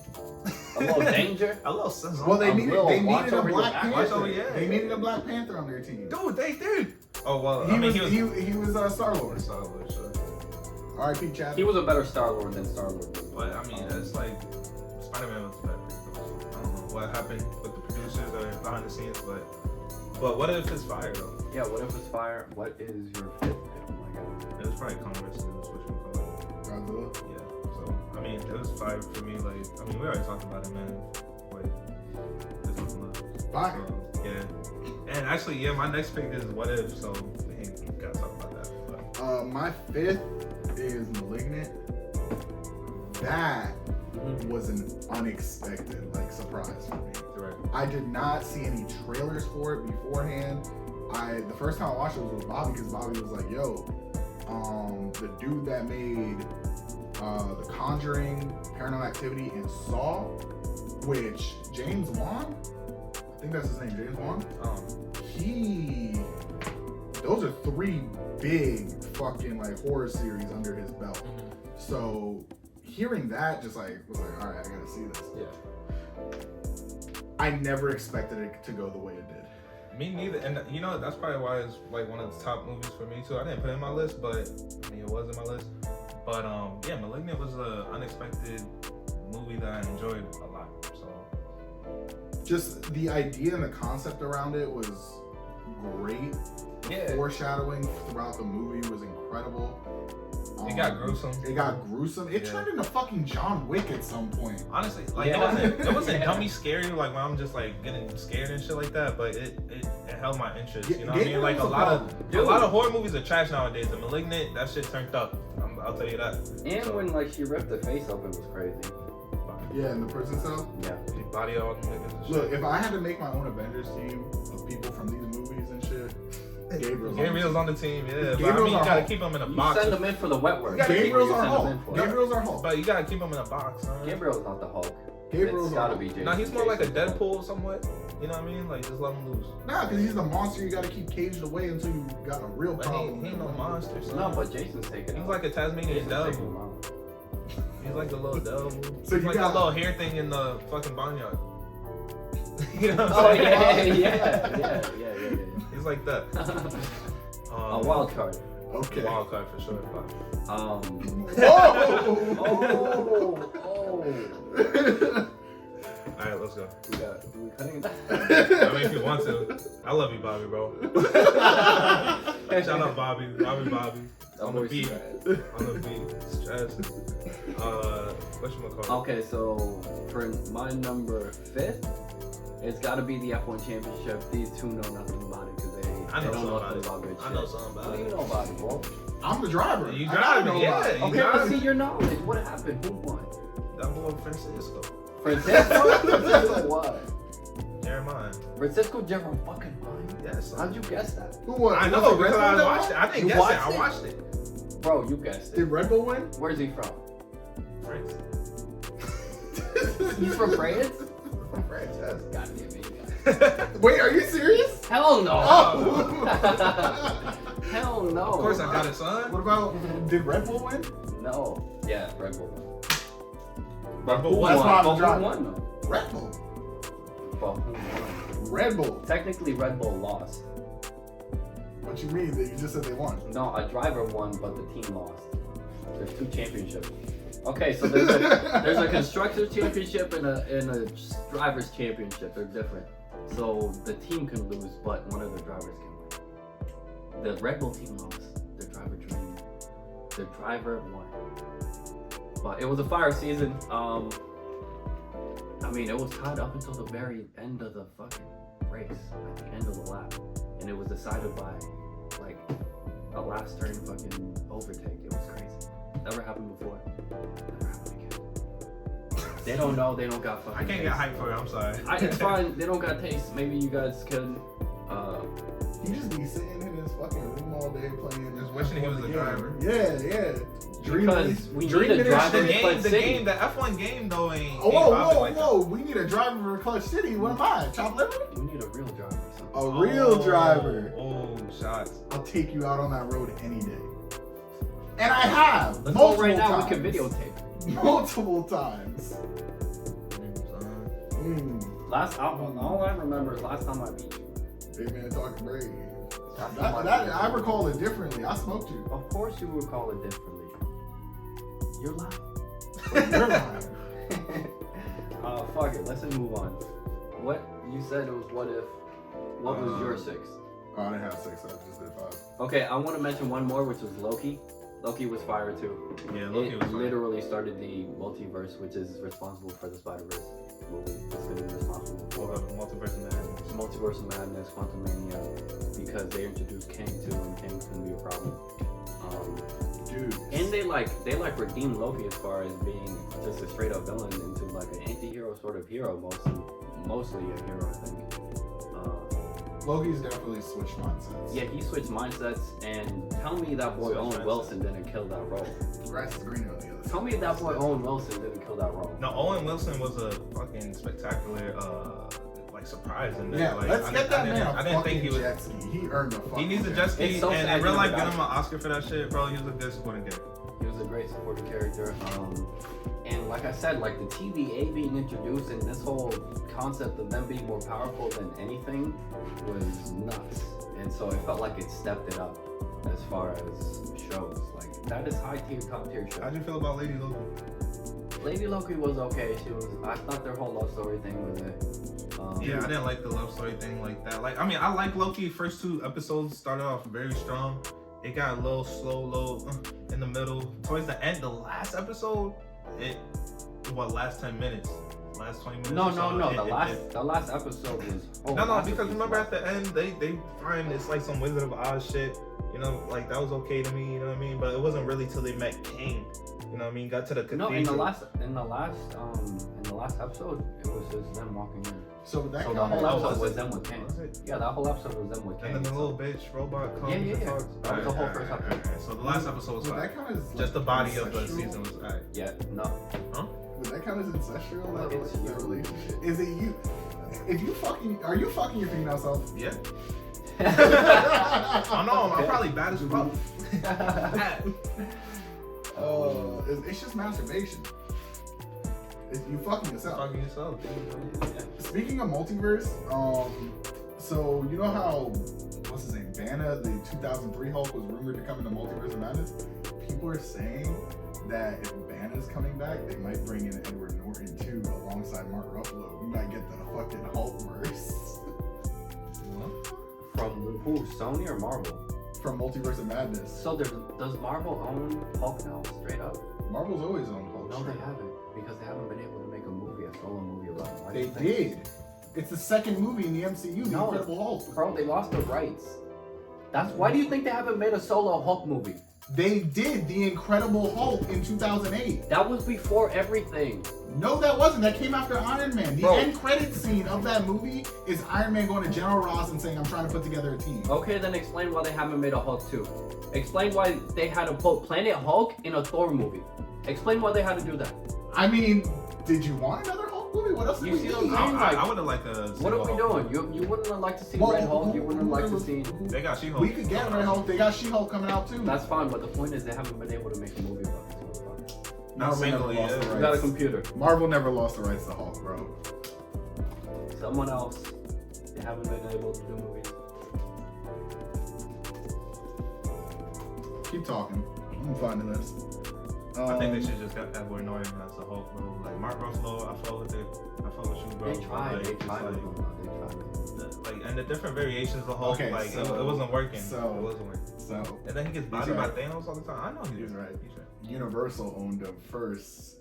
A little danger. A little sizzle. Well, they A needed little they watch needed a over your Black back. Panther. Watch over, yeah. They needed a Black Panther on their team. Dude, they did. Oh well, He I mean, was he was Star-Lord. Star-Lord, sure. R.I.P. Chad. He was a better Star-Lord than Star-Lord. But I mean, it's like Spider-Man was better. I don't know what happened with the producers or behind the scenes, but what if it's fire though? Yeah, what if it's fire? What is your fifth pick? Oh my god. It was probably Converse. It was what you call it. Godzilla. Yeah. So I mean, it was fire for me. Like I mean, we already talked about it, man. Wait, there's nothing left. Fire. So, yeah. And actually, yeah, my next pick is What If. So we ain't gotta talk about that. But. My fifth is Malignant. That was an unexpected surprise for me. Right. I did not see any trailers for it beforehand. The first time I watched it was with Bobby because Bobby was like, "Yo, the dude that made The Conjuring, Paranormal Activity, and Saw, which James Wan, I think that's his name, James Wan. Those are three big fucking horror series under his belt. So hearing that just was like, all right, I gotta see this. Yeah. I never expected it to go the way it did. Me neither, and you know that's probably why it's one of the top movies for me too. I didn't put it in my list, but I mean it was in my list. But yeah, Malignant was an unexpected movie that I enjoyed a lot. So Just the idea and the concept around it was great. yeah, Foreshadowing throughout the movie was incredible. It got gruesome. It got gruesome. It turned into fucking John Wick at some point. Honestly, like it wasn't dummy scary, like when I'm just like getting scared and shit like that, but it held my interest. You know what I mean? Like a lot of horror movies are trash nowadays. The Malignant, that shit turned up. I'll tell you that. And when like she ripped the face up, it was crazy. Yeah, in the prison cell. Yeah. Body all them niggas and shit. Look, if I had to make my own Avengers team of people from these movies and shit, Gabriel's on the team, yeah. But I Gabriel's mean, you our gotta Hulk. keep him in a You box. send them in for the wet work. Gabriel's our You send them Hulk. in for. Gabriel's our Hulk. But you gotta keep him in a box, man. Gabriel's not the Hulk. Gabriel's It's our gotta Hulk. be Jason. Nah, he's more like a Jason's the Hulk. Deadpool somewhat. You know what I mean? Like, just let him loose. Nah, because he's the monster you gotta keep caged away until you got a real But problem. he ain't no monster, son. No, but Jason's taking He's out. like a Tasmanian Jason's taking devil. him out. He's like a little devil. So He's you like got- that little hair thing in the fucking barnyard. You know what Oh I'm saying? yeah. He's like that. A wild card. Okay. Wild card for sure. Whoa! Alright, let's go. We cutting that? I mean, if you want to. I love you, Bobby, bro. Shout out Bobby. Bobby. On the beat. On the beat. Stress. Whatchamacallit? Okay, so for my number 5th, it's got to be the F1 Championship. These two know nothing about it because they I know don't something know about nothing it. about good I shit. know something about What do it. you know about it, bro? I'm the driver. You I gotta driving, know yeah. about it. You Okay, but driving. see your knowledge. What happened? Who won? That boy Francisco. Francisco? Francisco what? Jeremiah. Francisco Jeremiah fucking won? Yes. How'd you guess that? Who won? I Was know it Red because Bull I that watched won? it. I didn't You guess it. watched I it? watched it. Bro, you guessed Did it. Red Bull win? Where's he from? France. He's from France? From France, yes. God damn it, you guys. Wait, are you serious? Hell no! Oh. Hell no! Of course I got it, son. What about, did Red Bull win? No. Yeah, Red Bull won. Red Bull Who won. That's why I'm But who driving. won though? Red Bull. But who won? Red Bull. Technically, Red Bull lost. What you mean? You just said they won. No, a driver won, but the team lost. There's 2 championships. Okay, so there's a constructors championship and a drivers championship. They're different. So the team can lose, but one of the drivers can win. The Red Bull team lost. Their driver won. But it was a fire season. I mean, it was tied up until the very end of the fucking race, at the end of the lap, and it was decided by like a last turn fucking overtake. It was crazy. Never happened before. Never happened again. They don't know. They don't got fucking. I can't get hyped for it. I'm sorry. It's fine. They don't got taste. Maybe you guys can. He just be sitting in his fucking room all day playing. Just wishing he was a driver. Yeah. Because we need dreaming a and driver shit. in Clutch City. The F1 game though ain't. Oh, ain't popping like whoa! We need a driver for Clutch City. What am I? Chop liver? We need a real driver or something. A that. real driver. Oh, shots. I'll take you out on that road any day. And I have. Let's go multiple right now. times. We can videotape. Multiple times. All I remember is last time I beat you. Big man talking brave. Last time I beat you. I recall it differently. I smoked you. Of course you would call it differently. You're lying. You're lying. Fuck it. Let's just move on. What you said it was what if? What was your 6? Oh, I didn't have 6. I just did 5. Okay, I want to mention one more, which was Loki. Loki was fire too. Yeah, Loki It was fire. literally started the multiverse, which is responsible for the Spider-Verse movie. It's going to be responsible for Multiverse of Madness. Multiverse of Madness, Quantum Mania, because they introduced Kang too, and Kang's going to be a problem. Dude. And they redeemed Loki as far as being just a straight up villain into like an anti-hero sort of hero, mostly a hero, I think. Loki's definitely switched mindsets. Yeah, he switched mindsets, and tell me that boy Switched Owen mindsets. Wilson didn't kill that role. The grass is greener on the other side. Tell me that boy Owen Wilson didn't kill that role. No, Owen Wilson was a fucking spectacular surprise in there. Yeah, Like, let's get that man I a didn't think fucking he was. jet ski. He earned a fucking He needs a jet jet ski. ski, It's so and sad in real he life, never get him got an Oscar for that shit, bro. He was a good supporting character. He was a great supporting character. And like I said, like the TVA being introduced and this whole concept of them being more powerful than anything was nuts. And so it felt like it stepped it up as far as shows. Like that is high tier, top tier show. How'd you feel about Lady Loki? Lady Loki was okay. I thought their whole love story thing was it. Yeah, I didn't like the love story thing like that. Like, I mean, I like Loki. First 2 episodes started off very strong. it got a little slow, in the middle. Towards the end, the last episode, last 10 minutes, last 20 minutes. No. The last episode was. No, because remember at the end they find it's like some Wizard of Oz shit. You know, like that was okay to me. You know what I mean? But it wasn't really till they met King. You know what I mean? Got to the cathedral. No, in the last episode, it was just them walking in. So the whole episode was them with King. Yeah, that whole episode was them with King. And then the little bitch robot comes and talks. That was the whole first episode. Right. So the last episode was fine. That count as just the body of the season was alright. Yeah, no. Huh? Would that count as incestual? That relationship? Is it you? If you fucking, are you fucking your female self? Yeah. I know. I'm probably bad as fuck. It's just masturbation. You fucking yourself. Fucking yourself. Speaking of multiverse, so you know how what's his name, Banner, the 2003 Hulk, was rumored to come into Multiverse of Madness. People are saying that if Banner's coming back, they might bring in Edward Norton too, alongside Mark Ruffalo. We might get the fucking Hulkverse. From who? Sony or Marvel? From Multiverse of Madness. So does Marvel own Hulk now, straight up? Marvel's always owned Hulk. No, they haven't, because they haven't been able to make a solo movie about him. They did. It's the second movie in the MCU, The Incredible Hulk. Bro, they lost the rights. Why do you think they haven't made a solo Hulk movie? They did The Incredible Hulk in 2008. That was before everything. No, that wasn't. That came after Iron Man. The end credit scene of that movie is Iron Man going to General Ross and saying, I'm trying to put together a team. Okay, then explain why they haven't made a Hulk 2. Explain why they had to put Planet Hulk in a Thor movie. Explain why they had to do that. I mean, did you want another Hulk movie? What else? You see what I'm saying? I would have liked to. What are we doing? You wouldn't have liked to see Red Hulk. You wouldn't have liked to see. They got She-Hulk. We could get Red Hulk. They got She-Hulk coming out too. That's fine, but the point is they haven't been able to make a movie about this motherfucker. Marvel never lost the rights. You got a computer. Marvel never lost the rights to Hulk, bro. Someone else. They haven't been able to do movies. Keep talking. I'm finding this. I think they should just got Edward Norton as the Hulk, bro. Like Mark Ruffalo, I felt with it. I felt with you, bro. They tried. They tried. Like, and the different variations of Hulk, okay, like so, it wasn't working. So, it wasn't working. So, and then he gets bodied by Thanos all the time. I know he's right. He's right. Universal owned them first.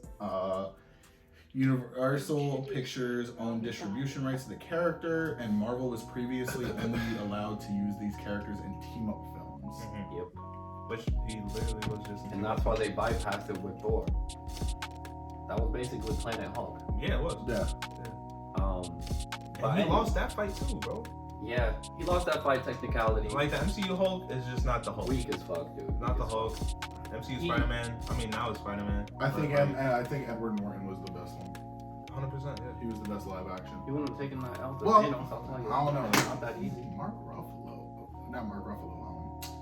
Universal Pictures owned distribution rights to the character, and Marvel was previously only allowed to use these characters in team-up films. Mm-hmm. Yep. Which he literally was just. And that's why they bypassed it with Thor. That was basically Planet Hulk. Yeah, it was. Yeah. But he lost that fight too, bro. Yeah, he lost that fight technicality. Like the MCU Hulk is just not the Hulk. Weak as fuck, dude. Not the Hulk. MCU Spider-Man. I mean, now it's Spider-Man. I think Edward Norton was the best one. 100%. Yeah. He was the best live action. He wouldn't have taken that out. Well, Thanos, I'll tell you. I don't know. It's not that easy. Mark Ruffalo. Not Mark Ruffalo.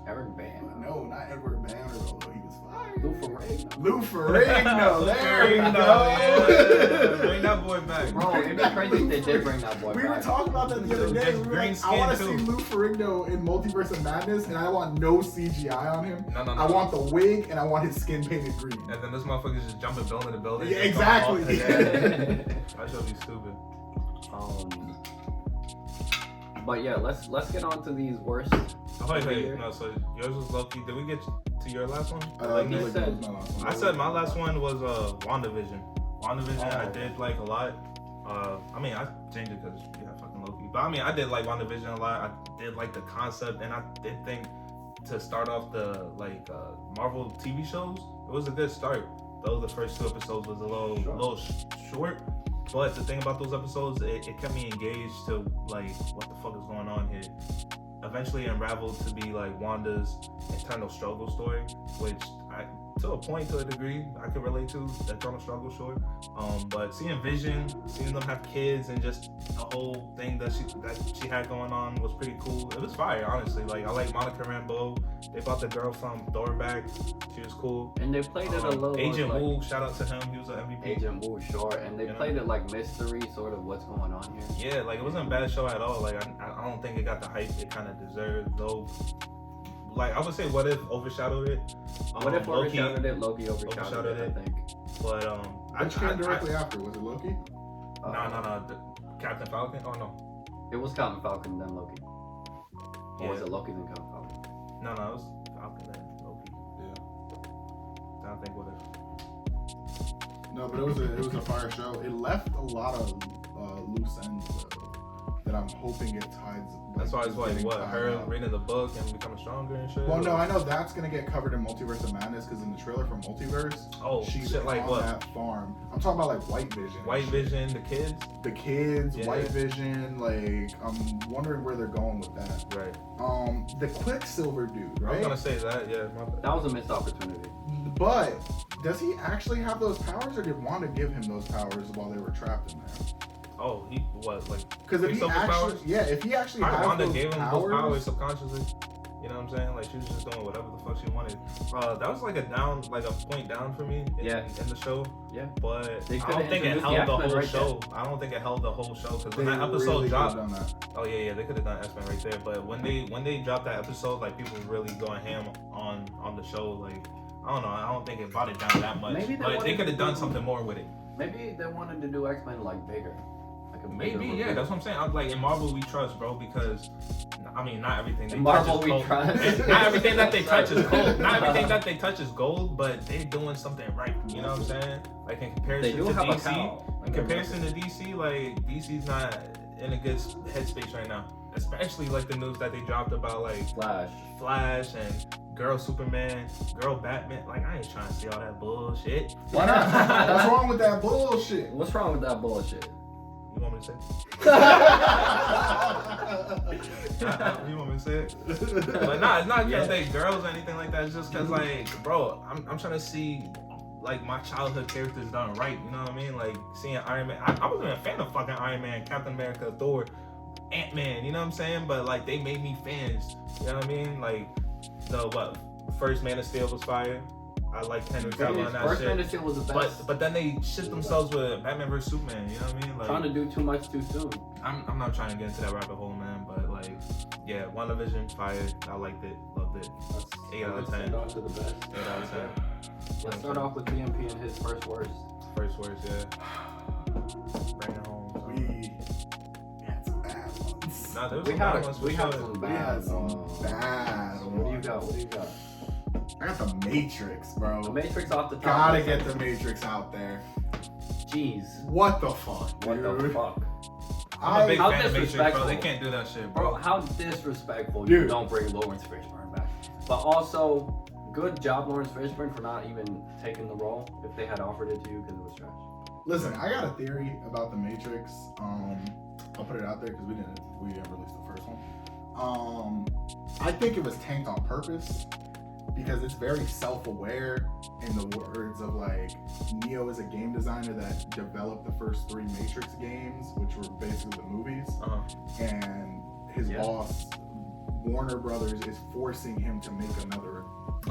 Eric Banner. No, not Edward Banner, although he was fired. Lou Ferrigno. Lou Ferrigno. There you go. Bring that boy back. Bro, it'd be crazy if they did bring that boy back. We were talking about that the other day. We were like, I want to see Lou Ferrigno in Multiverse of Madness, and I want no CGI on him. No. I want the wig, and I want his skin painted green. And then this motherfucker's just jumping building to building. Yeah, exactly. That should be stupid. But yeah, let's get on to these worst. Oh, wait. No, so yours was Loki. Did we get to your last one? I said my last one was WandaVision. I did like a lot. I mean, I changed it because fucking Loki. But I mean, I did like WandaVision a lot. I did like the concept, and I did think to start off the Marvel TV shows, it was a good start. Though the first 2 episodes was a little short. But the thing about those episodes, it kept me engaged to like what the fuck is going on here. Eventually unraveled to be like Wanda's internal struggle story, which to a point, to a degree, I can relate to the internal struggle story. But seeing Vision, seeing them have kids, and just the whole thing that she had going on was pretty cool. It was fire, honestly. Like I like Monica Rambeau. They brought the girl from Thor back. She was cool. And they played it a little. Agent Wu, shout out to him. He was an MVP. Agent Wu, sure. And they played it like mystery, sort of what's going on here. Yeah, like it wasn't a bad show at all. Like I don't think it got the hype it kind of deserved, though. Like I would say, What If overshadowed it. What If overshadowed it? Loki overshadowed it, I think. But which came directly after? Was it Loki? No. Captain Falcon. Oh no. It was Captain Falcon then Loki. Or was it Loki then Captain Falcon? No. It was. Falcon and Loki. Yeah. I think what if. No, but it was a fire show. It left a lot of loose ends that I'm hoping it ties. That's why it's like what her out. reading the book and becoming stronger and shit. Well, no, I know that's gonna get covered in Multiverse of Madness because in the trailer for Multiverse, she's shit like on what? that farm. I'm talking about like White Vision. White Vision, the kids. Yeah. White Vision. Like I'm wondering where they're going with that. Right. The Quicksilver dude, right? I was gonna say that. Yeah, my bad. That was a missed opportunity. But does he actually have those powers, or did Wanda give him those powers while they were trapped in there? Oh, he what like? Because if he actually, powers? if he actually has Wanda those gave him powers, those powers subconsciously. You know what I'm saying? Like she was just doing whatever the fuck she wanted. That was like a point down for me in the show. Yeah. But I don't think it held the whole show. I don't think it held the whole show because when that episode really dropped. Oh yeah, they could have done X-Men right there. But when they dropped that episode, like people were really going ham on the show. Like I don't know. I don't think it brought it down that much. Maybe but they could have done something more with it. Maybe they wanted to do X-Men like bigger. Maybe, yeah, that's what I'm saying. I'm like in Marvel we trust, bro, because I mean not everything they Marvel touch is gold. trust. Not everything that they touch is gold. Not everything that they touch is gold, but they're doing something right. You know what I'm saying? Like in comparison to DC, in comparison to DC, like DC's not in a good headspace right now. Especially like the news that they dropped about like Flash and Girl Superman, Girl Batman. Like I ain't trying to see all that bullshit. Why not? What's wrong with that bullshit? What's wrong with that bullshit? You want me to say it? You want me to say it? But nah, it's not because they girls or anything like that. It's just because, like, bro, I'm trying to see, like, my childhood characters done right. You know what I mean? Like, seeing Iron Man. I wasn't a fan of fucking Iron Man, Captain America, Thor, Ant-Man. You know what I'm saying? But, like, they made me fans. You know what I mean? Like, first Man of Steel was fire. I like Henry Cavill on that first shit. Man of Steel was the best. But then they shit themselves with Batman vs Superman. You know what I mean? Like trying to do too much too soon. I'm not trying to get into that rabbit hole, man. But like, yeah, WandaVision, fire. I liked it, loved it. 8 out of 10. On to the best. 8 out of 10. Let's start off with BMP and his first words. First words, yeah. Bring it home. We had some bad ones. Nah, there was We some had bad ones. some bad What do you got? I got the Matrix, bro. The Matrix off the top. Gotta get the Matrix out there. Jeez. What the fuck, dude? What the fuck? I'm a big How fan of Matrix, bro. disrespectful. They can't do that shit, Bro, bro. how disrespectful Dude. you don't bring Lawrence Fishburne back. But also, good job, Lawrence Fishburne, for not even taking the role if they had offered it to you because it was trash. Listen, I got a theory about the Matrix. I'll put it out there because we didn't release the first one. I think it was tanked on purpose because it's very self-aware in the words of like Neo is a game designer that developed the first 3 Matrix games, which were basically the movies, and his boss Warner Brothers is forcing him to make another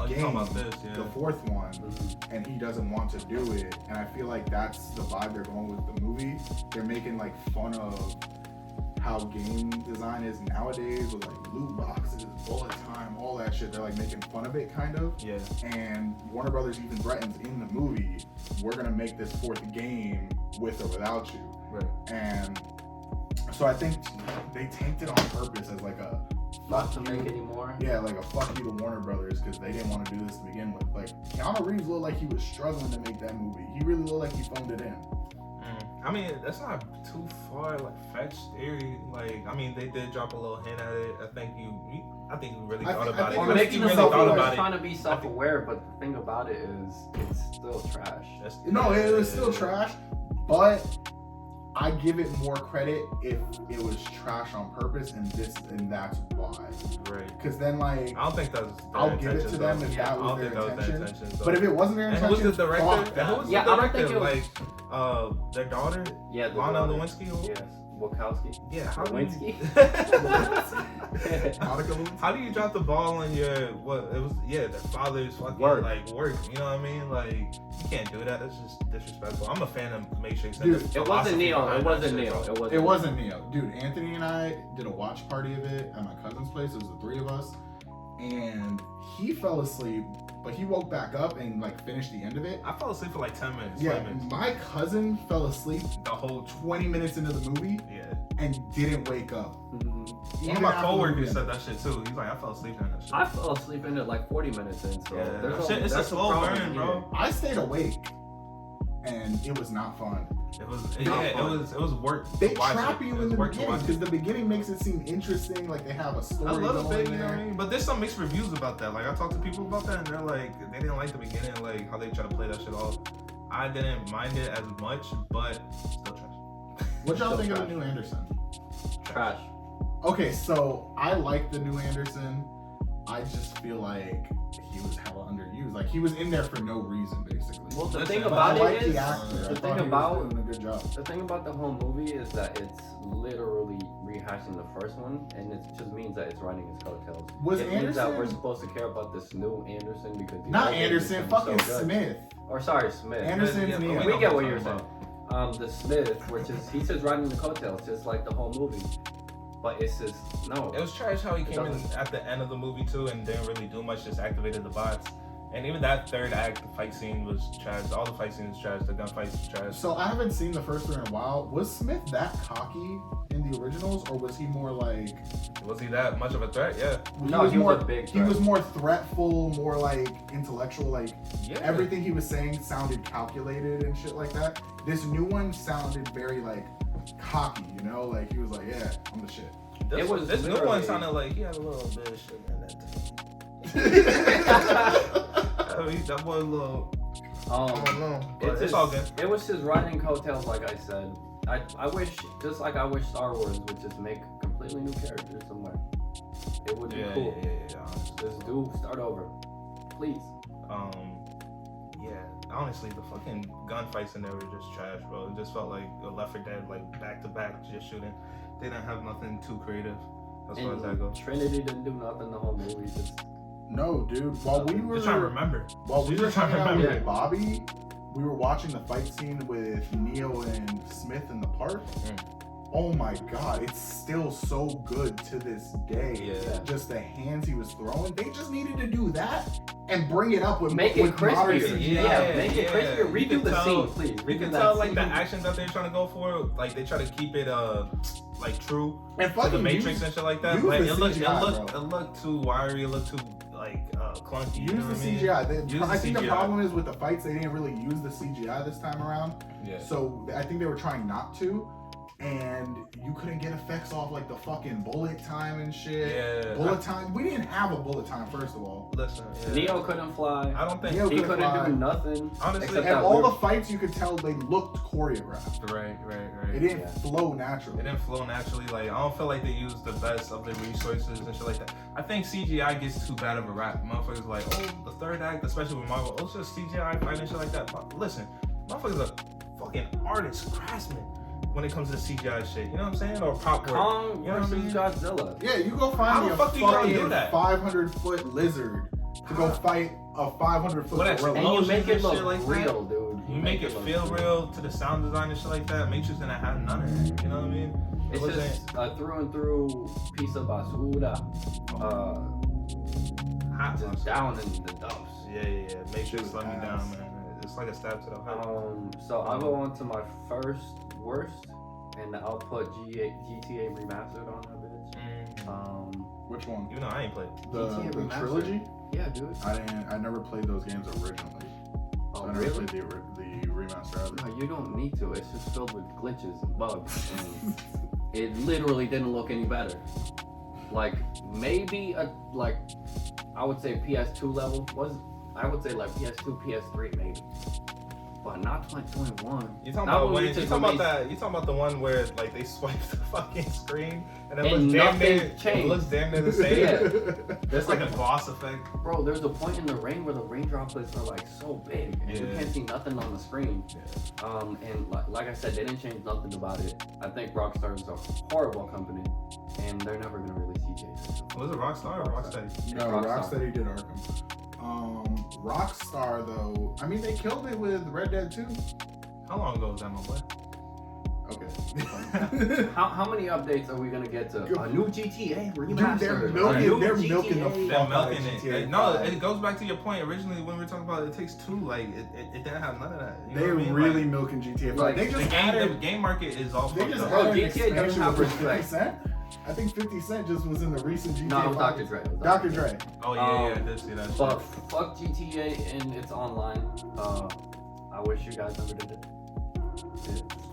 game, about this, yeah. the 4th one, and he doesn't want to do it. And I feel like that's the vibe they're going with the movie. They're making like fun of how game design is nowadays with like loot boxes, bullet time, all that shit. They're like making fun of it kind of. Yeah. And Warner Brothers even threatens in the movie, we're gonna make this 4th game with or without you. Right. And so I think they tanked it on purpose as like a Not to make any more. yeah, like a fuck you to Warner Brothers because they didn't want to do this to begin with. Like Keanu Reeves looked like he was struggling to make that movie. He really looked like he phoned it in. I mean, that's not too far like fetched theory. Like, I mean, they did drop a little hint at it. I think you really thought about it. think I think you really thought about it. Trying to be self-aware, but the thing about it is, it's still trash. No, it was still trash, but I give it more credit if it was trash on purpose, and that's why. Right. Because then, like, I don't think that's. I'll give it to them if that was their intention. But if it wasn't their intention, who's the director? fuck that. Who's the Yeah, I don't think director? it was- Like, their daughter, Yeah, the Lana daughter. Lewinsky. Yes, Wachowski. Yeah, how do Lewinsky. Monica Lewinsky. How do you drop the ball on your their father's fucking Work. work? You know what I mean? Like, you can't do that. That's just disrespectful. I'm a fan of Matrix. Dude, and the It wasn't Neo. philosophy It behind wasn't that Neo. shit, bro. It wasn't Neo. Dude, Anthony and I did a watch party of it at my cousin's place. It was the 3 of us. And he fell asleep, but he woke back up and like finished the end of it. I fell asleep for like 10 minutes. Yeah, 20 minutes. my cousin fell asleep The whole 20 minutes into the movie yeah. and didn't wake up. One of my coworkers said that shit too. He's like, I fell asleep during that shit. I fell asleep in it like 40 minutes in. So Yeah, there's that shit, it's a that's slow problem burn, here. bro. I stayed awake, and it was not fun. It was work. They to watch trap it. you It in was the work to beginning watch it. because the beginning makes it seem interesting, like they have a story A little going bit, you know there. what I mean? But there's some mixed reviews about that. Like I talked to people about that, and they're like, they didn't like the beginning, like how they try to play that shit off. I didn't mind it as much, but still trash. What y'all Still think of trash. the new Anderson? Trash. Okay, so I like the new Anderson. I just feel like he was hella underused. Like he was in there for no reason, basically. Well, the Listen, thing but But I about like it is, the actor. I the thought thing he about was doing a good job. the thing about the whole movie is that it's literally rehashing the first one, and it just means that it's riding its coattails. Was it means that we're Anderson- supposed to care about this new Anderson because the Not old Anderson, was fucking so good. Smith. Or sorry, Smith. Anderson's Yeah, me. but We get what know you're talking saying. about. The Smith, which is he's just riding the coattails, just like the whole movie. But it's just no. It was trash how he It came in doesn't- at the end of the movie too and didn't really do much, just activated the bots. And even that third act fight scene was trash. All the fight scenes was trash. The gunfights was trash. So I haven't seen the first three in a while. Was Smith that cocky in the originals, or was he more like? Was he that much of a threat? Yeah. No, he was more, a big He threat. was more threatful, more like intellectual. Like Yeah. everything he was saying sounded calculated and shit like that. This new one sounded very like cocky, you know? Like he was like, "Yeah, I'm the shit." This new one literally- sounded like he had a little bit of shit in it. I mean, that boy a little. I don't know. But it's all good. It was just riding coattails, like I said. I wish, just like I wish Star Wars would just make completely new characters somewhere. It would be cool. Yeah, honestly. Just do start over, please. Yeah, honestly, the fucking gunfights in there were just trash, bro. It just felt like a Left 4 Dead, like back to back, just shooting. They didn't have nothing too creative as far as that goes. Trinity didn't do nothing the whole movie. Just No, dude. While we were Just trying to remember. While we She's were just trying to hanging out remember. with Bobby, we were watching the fight scene with Neo and Smith in the park. Oh my god, it's still so good to this day. Yeah. Just the hands he was throwing. They just needed to do that and bring it up with make with it modern crispier. CGI. Yeah, make it crispier. You Redo can the tell- scene, please. You Redo can that tell like the scene. action that they're trying to go for, like they try to keep it like true And to the fucking Matrix use, and shit like that. use Like the CGI, it looked too wiry, it looked too like clunky. You know use what the I mean? CGI. Use the I think the CGI. problem is with the fights, they didn't really use the CGI this time around. Yeah. So I think they were trying not to. And you couldn't get effects off like the fucking bullet time and shit. Yeah. Bullet time. We didn't have a bullet time, first of all. Listen. Yeah. Neo couldn't fly. I don't think. Neo He couldn't couldn't fly. do nothing. Honestly, except And that all weird- the fights, you could tell they looked choreographed. Right. It didn't Yeah. flow naturally. It didn't flow naturally. Like I don't feel like they used the best of their resources and shit like that. I think CGI gets too bad of a rap. Motherfuckers like, oh, the third act, especially with Marvel, oh, it's just CGI fighting and shit like that. But listen, motherfuckers are fucking artists, craftsmen when it comes to CGI shit. You know what I'm saying? Or prop work. Kong You know what I versus mean? Godzilla. Yeah, you go How find me the a fuck do you gonna do fucking that? 500-foot lizard to go fight a 500-foot What gorilla. And you Explosions make it and look shit like that. real, dude. You make it look feel real to the sound design and shit like that. Matrix didn't have none of that. You know what I mean? It It's wasn't- just a through and through piece of basura. hot. Just down in the dumps. Yeah. Matrix let me Ass. down, man. It's like a stab to the heart. So I'll go on to my first worst, and I'll put GTA Remastered on that bitch. Which one? Even though I ain't played. The Remastered. trilogy? Yeah, dude. I never played those games originally. Oh, I never really? played the remaster either. No, you don't need to. It's just filled with glitches and bugs. And it literally didn't look any better. Like maybe I would say PS2 level I would say like PS2, PS3 maybe, but not 2021. You talking Not about when when? we You took talking the about that? You talking about the one where like they swipe the fucking screen and it And looks damn nothing near it changed. looks damn near the same. Yeah. There's like a gloss effect. Bro, there's a point in the rain where the rain droplets are like so big and you Yeah. can't see nothing on the screen. And like I said, they didn't change nothing about it. I think Rockstar is a horrible company, and they're never gonna release GTA. Was it Rockstar or Rocksteady? No, Rocksteady did Arkham. Rockstar though, I mean they killed it with Red Dead 2. How long ago was that, my boy? Okay. How many updates are we gonna get to a new GTA remastered? they're a milking- new they're GTA? milking the They're fuck out of milking it. GTA No, 5. it goes back to your point originally when we were talking about it takes two. Like it didn't have none of that. You know They're what I mean? really Like, milking GTA 5. Like, they the just game, added, the game market is all they fucked just up. Bro, added an GTA doesn't expansion have with respect. 50%. I think 50 Cent just was in the recent GTA. No, it was 5. Dr. Dre. Dr. Dre. Oh yeah, I did see that. But shit. fuck GTA and it's online. I wish you guys never did it.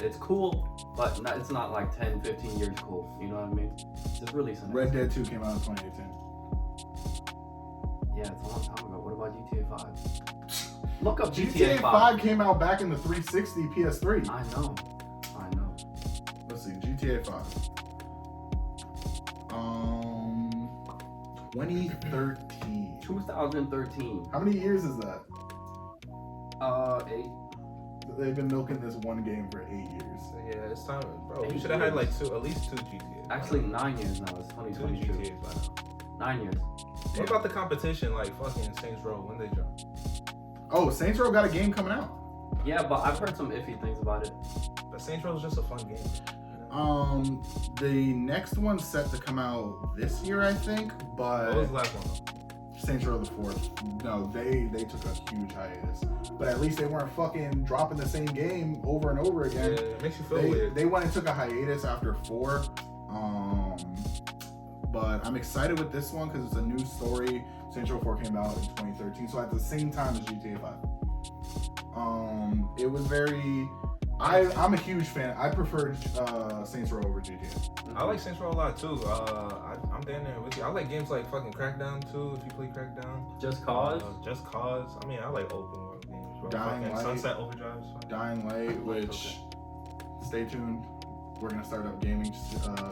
It's cool, but it's not like 10, 15 years cool. You know what I mean? Just releasing it. Red Dead 2 came out in 2018. Yeah, it's a long time ago. What about GTA 5? Look up GTA 5 came out back in the 360 PS3. I know. Let's see, GTA 5. 2013. 2013. How many years is that? 8. They've been milking this one game for 8 years. So, yeah, it's time, bro. 8 We should have had like years. at least 2 GTAs. Actually, 9 years now. It's 2 2022. GTAs by now. 9 years. What about the competition? Like fucking Saints Row, when they drop? Oh, Saints Row got a game coming out. Yeah, but I've heard some iffy things about it. But Saints Row is just a fun game. The next one's set to come out this year, I think, but What was the last one? Saints Row the 4th. No, they took a huge hiatus. But at least they weren't fucking dropping the same game over and over again. Yeah, it makes you feel They, weird. they went and took a hiatus after 4. But I'm excited with this one because it's a new story. Saints Row 4 came out in 2013, so at the same time as GTA 5. It was very... I'm a huge fan. I prefer Saints Row over GTA. I like Saints Row a lot too. I'm down there with you. I like games like fucking Crackdown too. If you play Crackdown, Just Cause? Just Cause. I mean, I like open world games. Bro. Dying Fucking Light. Sunset Overdrive. is fine. Dying Light, which... Stay tuned. We're gonna start up gaming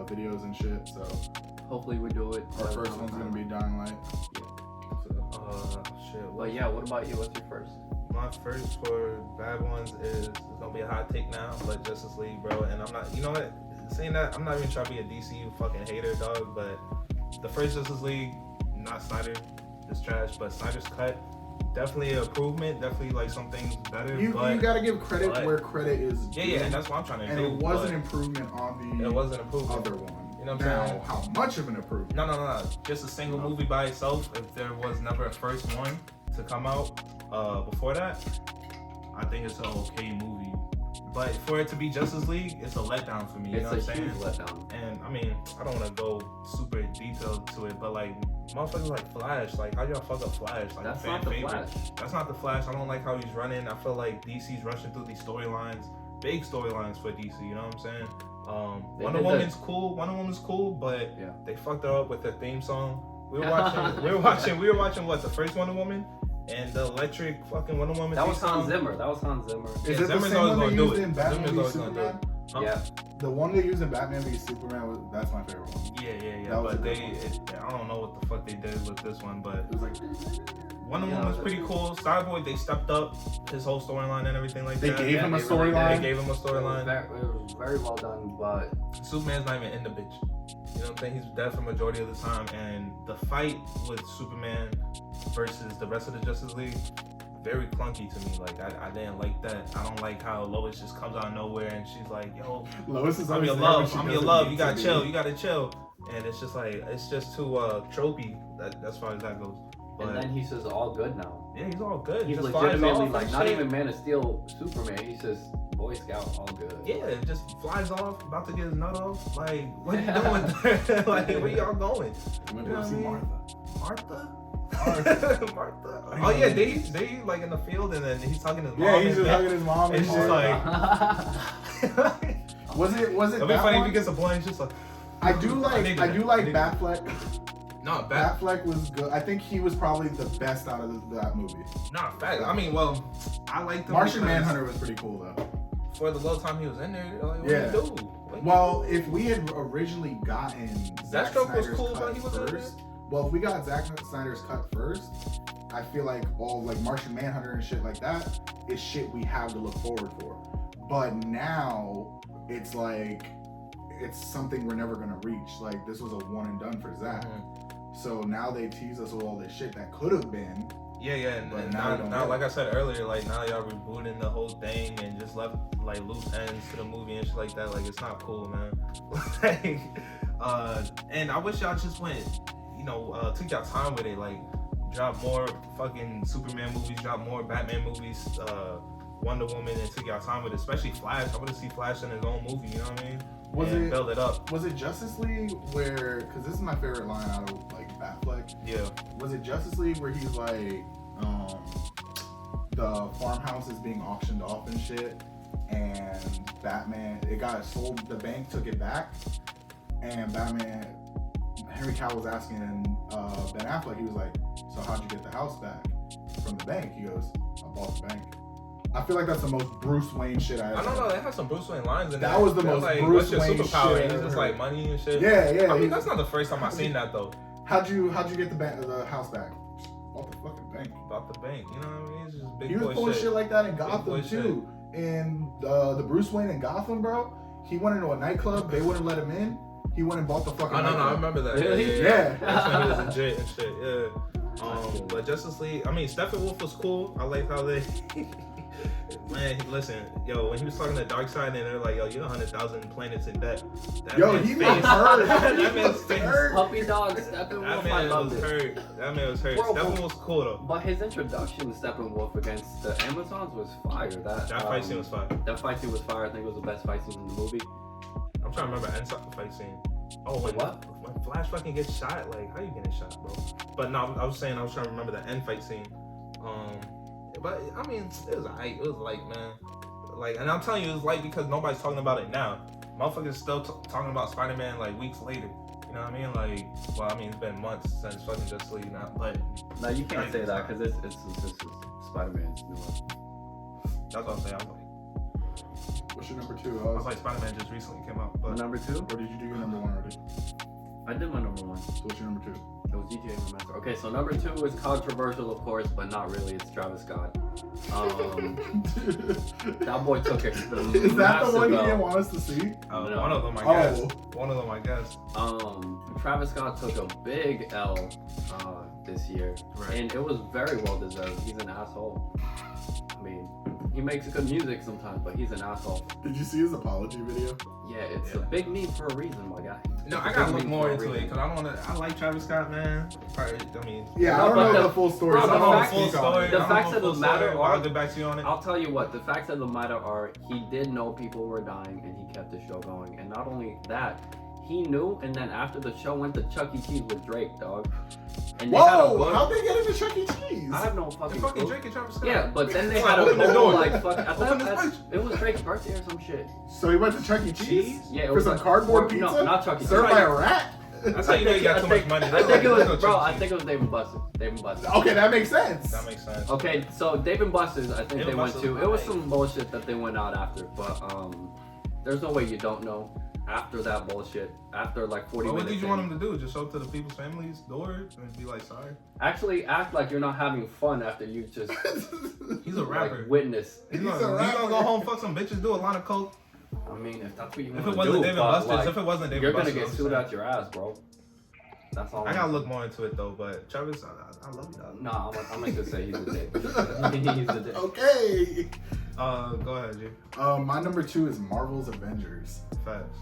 videos and shit, so... Hopefully we do it. Our first one's gonna be Dying Light. Shit. But yeah, what about you? What's your first? My first for bad ones is it's gonna be a hot take now, but Justice League, bro. And I'm not, you know what? Saying that, I'm not even trying to be a DC fucking hater, dog. But the first Justice League, not Snyder, is trash. But Snyder's cut, definitely an improvement. Definitely like some things better. You gotta give credit but- where credit is due. Yeah, and that's what I'm trying to And do. it was but an improvement on the It was an improvement. other one. You know what I'm Now, saying? how much of an improvement? No. Just a single movie by itself. If there was never a first one to come out before that, I think it's an okay movie. But for it to be Justice League, it's a letdown for me. You know what I'm It's a saying? huge letdown. And I mean, I don't want to go super detailed to it, but like motherfuckers like Flash, like how y'all fuck up Flash? Like That's fan not the favorite. Flash. That's not the Flash. I don't like how he's running. I feel like DC's rushing through these storylines, big storylines for DC. You know what I'm saying? They Wonder did Woman's cool. Wonder Woman's cool, but Yeah. they fucked her up with their theme song. We were watching what, the first Wonder Woman and the electric fucking Wonder Woman. That theme was song. Hans Zimmer. That was Hans Zimmer. Is Yeah, it the Zimmer's same always one they gonna do used it. in Batman Zimmer's v always gonna do it. Superman? Huh? Yeah. The one they used in Batman v Superman, that's my favorite one. Yeah. That was But a good I don't know what the fuck they did with this one, but It was like, Wonder Yeah, Woman was that's pretty cool. Starboy, they stepped up his whole storyline and everything like they that. gave him a they really They storyline. gave him a It storyline. was very well done, but Superman's not even in the bitch. You know what I'm saying? He's dead for majority of the time. And the fight with Superman versus the rest of the Justice League, very clunky to me. Like I didn't like that. I don't like how Lois just comes out of nowhere and she's like, "Yo, Lois is I'm always your there when love. she I'm your doesn't love. need You to gotta be. chill. You gotta chill." And it's just like it's just too tropey. As far as that goes. But and then he says all good now. yeah, he's all good. He's just flies legitimately off like and not shit. even Man of Steel Superman. He's just Boy Scout all good. Yeah, it just flies off, about to get his nut off. Like, what are you doing there? Like, where y'all going? Went You know to see what I mean? Martha. Martha? Martha? Oh yeah, they like in the field and then he's talking to his mom. Yeah, he's and just then- hugging his mom. and And she's shit. like, was it it'd be that funny if one? he gets a boy and she's like, I do like Batfleck. Batfleck. No, bad. Batfleck was good. I think he was probably the best out of that movie. Nah, fact. I mean, well, I liked him. Martian because Manhunter was pretty cool though. For the little time he was in there, like, what Yeah. did he do? What Well, if we had originally gotten Zack Deathstroke was Snyder's cool, cut but he was in first, well, if we got Zack Snyder's cut first, I feel like all like Martian Manhunter and shit like that is shit we have to look forward for. But now it's like it's something we're never gonna reach. Like this was a one and done for Zack. So now they tease us with all this shit that could have been. Yeah, and But now we don't now get like it. I said earlier, like now y'all rebooting the whole thing and just left like loose ends to the movie and shit like that. Like it's not cool, man. Like, and I wish y'all just went, took y'all time with it. Like, drop more fucking Superman movies, drop more Batman movies, Wonder Woman, and took y'all time with it. Especially Flash. I want to see Flash in his own movie. You know what I mean? and build it up. Was it Justice League where? Because this is my favorite line out of like Batfleck. Yeah. Was it Justice League where he's like, the farmhouse is being auctioned off and shit, and Batman, it got sold. The bank took it back, and Batman, Henry Cavill was asking Ben Affleck. He was like, "So how'd you get the house back from the bank?" He goes, "I bought the bank." I feel like that's the most Bruce Wayne shit I ever. I don't know. They had some Bruce Wayne lines in there. That was the most like, Bruce what's your Wayne superpower? shit And I he's just ever like money and shit. Yeah. I mean, that's not the first time I've seen that though. How'd you get the house back? Bought the fucking bank. About the bank, you know what I mean? It's just big He was boy pulling shit like that in Big Gotham boy too. And the Bruce Wayne in Gotham, bro. He went into a nightclub. They wouldn't let him in. He went and bought the fucking. Oh, no, I nightclub. remember that. Really? Yeah. That's when he was legit and shit. Yeah. But Justice League, I mean, Steppenwolf was cool. I like how they. Man, listen, yo, when he was talking to Darkseid and they're like, yo, you're 100,000 planets in debt. That Yo, man's he face- was hurt. That man's face. Puppy dog That Steppenwolf, I man loved was it. hurt. That man was hurt. Bro, Steppenwolf was cool though. But his introduction to Steppenwolf against the Amazons was fire. That That fight scene was fire. That fight scene was fire. I think it was the best fight scene in the movie. I'm trying to remember end fight scene. Oh, when Flash fucking gets shot, like how you getting shot, bro? But no, I was trying to remember the end fight scene. But I mean, it was alright. It was like, man, like, and I'm telling you, it was like because nobody's talking about it now. Motherfuckers still talking about Spider-Man like weeks later. You know what I mean? Like, well, I mean, it's been months since fucking Justice League now, but No, you can't say that because it's Spider-Man's new one. that's what I'm saying. What's your number two? I was like, Spider-Man just recently came out, My but number two? Or did you do your number one already? I did my number one. So what's your number two? It was GTA Remaster. Okay, so number two is controversial, of course, but not really. It's Travis Scott. That boy took it. Is that the one you didn't want us to see? No. one of them, I Oh. guess. One of them, I guess. Travis Scott took a big L this year, Right. and it was very well deserved. He's an asshole. I mean, he makes good music sometimes, but he's an asshole. Did you see his apology video? Yeah, it's a big meme for a reason, my guy. No, It's I a gotta big look meme more for a into it reason. because I don't want to. I like Travis Scott, man. Probably, I mean, Yeah, No, I don't but know the- the full story. bro, so I the don't wanna facts- speak on it. the I don't facts know of the full matter story, but are- I'll get back to you on it. I'll tell you what, the facts of the matter are he did know people were dying and he kept the show going. And not only that, he knew, and then after the show went to Chuck E. Cheese with Drake, dog. And they had a Whoa! book. How'd they get into Chuck E. Cheese? I have no And fucking fucking clue. Drake and Travis Scott. Yeah, but then they Like, had a open the whole door. like fuck. I Open thought this bitch. it was Drake's birthday or some shit. So he went to Chuck E. Cheese? Yeah, it For was some like- cardboard or- pizza? No, not Chuck E. Cheese. Served by a rat? That's how you know you got too much money. I think it was, Let's go bro. Chuck E. I think it was Dave and Buster's. Dave and Buster's. Okay, that makes sense. That makes sense. Okay, so Dave and Buster's, I think Dave they and went Buster's to. was It was nice. some bullshit that they went out after, but there's no way you don't know after that bullshit. After like 40 What minutes. did you want him to do? Just show up to the people's families' doors and be like, sorry? Actually, act like you're not having fun after you just He's a rapper. like witness. He's He's a gonna rapper. go home, fuck some bitches, do a line of coke. I mean, if that's what you If want it to wasn't do, David but, Buster's, like, if it wasn't David you're Buster's, gonna get I'm sued saying. out your ass, bro. That's all. I gotta look more into it though, but Travis, I love you, dog. No, I'm gonna say he's a dick. He's a dick. Okay. Go ahead, G. My number two is Marvel's Avengers. Facts.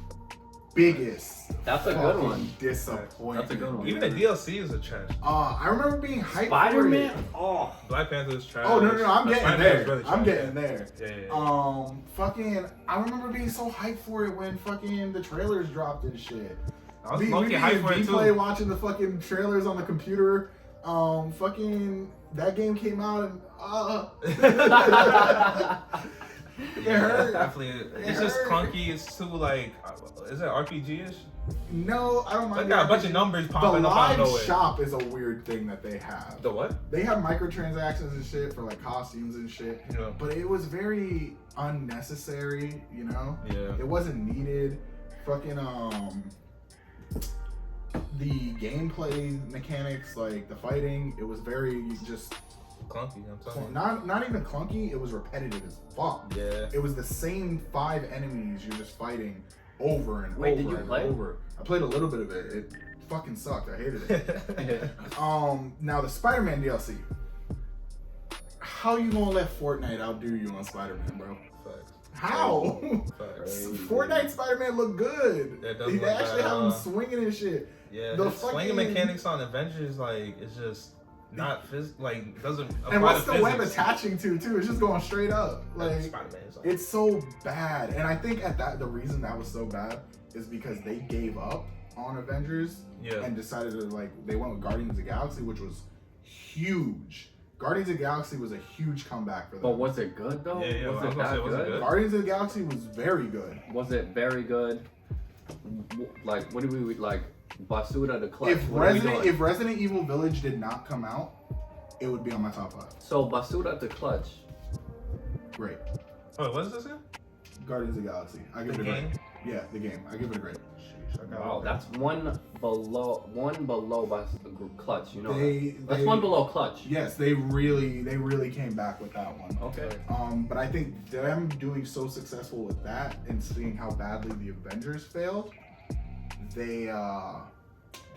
Biggest. That's a good fucking one. Disappointment. That's a good one. Even the DLC is a trash. I remember being hyped Spider-Man? for it. Oh. Black Panther is trash. Oh no, I'm But getting Spider-Man there. is really I'm trash. getting there. Yeah. Fucking, I remember being so hyped for it when fucking the trailers dropped and shit. I was We low-key be hyped for it play too. watching the fucking trailers on the computer. Fucking that game came out and it hurt. Definitely, it's just clunky. It's too like, is it RPG-ish? No, I don't They mind. got a the bunch of RPG. numbers The popping up out of live nowhere. shop is a weird thing that they have. The what? They have microtransactions and shit for like costumes and shit. Yeah. But it was very unnecessary, you know? Yeah. It wasn't needed. Fucking the gameplay mechanics, like the fighting, it was very just Clunky, I'm telling you. not even clunky, it was repetitive as fuck. Yeah. It was the same 5 enemies you're just fighting over and Wait, over did you and play? over. I played a little bit of it. It fucking sucked. I hated it. Now the Spider-Man DLC. How you gonna let Fortnite outdo you on Spider-Man, bro? Facts. How? Facts. Fortnite Spider-Man look good. It does They look actually bad, have him swinging and shit. Yeah, The the swinging fucking- mechanics on Avengers, like, it's just, not like doesn't. And what's the web physics. attaching to too? It's just going straight up. Like Spider-Man is like, it's so bad. And I think the reason that was so bad is because they gave up on Avengers and decided to they went with Guardians of the Galaxy, which was huge. Guardians of the Galaxy was a huge comeback for them. But was it good though? Yeah, was it that good? Guardians of the Galaxy was very good. Was it very good? Like, what do we like? Basuda the Clutch. If Resident Evil Village did not come out, it would be on my top 5. So Basuda the Clutch. Great. Oh, what is this again? Guardians of the Galaxy. I give it a game? great. Yeah, the game. I give it a great. Wow, that's one below Clutch. You know, that's they, one below Clutch. Yes, they really came back with that one. Okay. But I think them doing so successful with that and seeing how badly the Avengers failed, they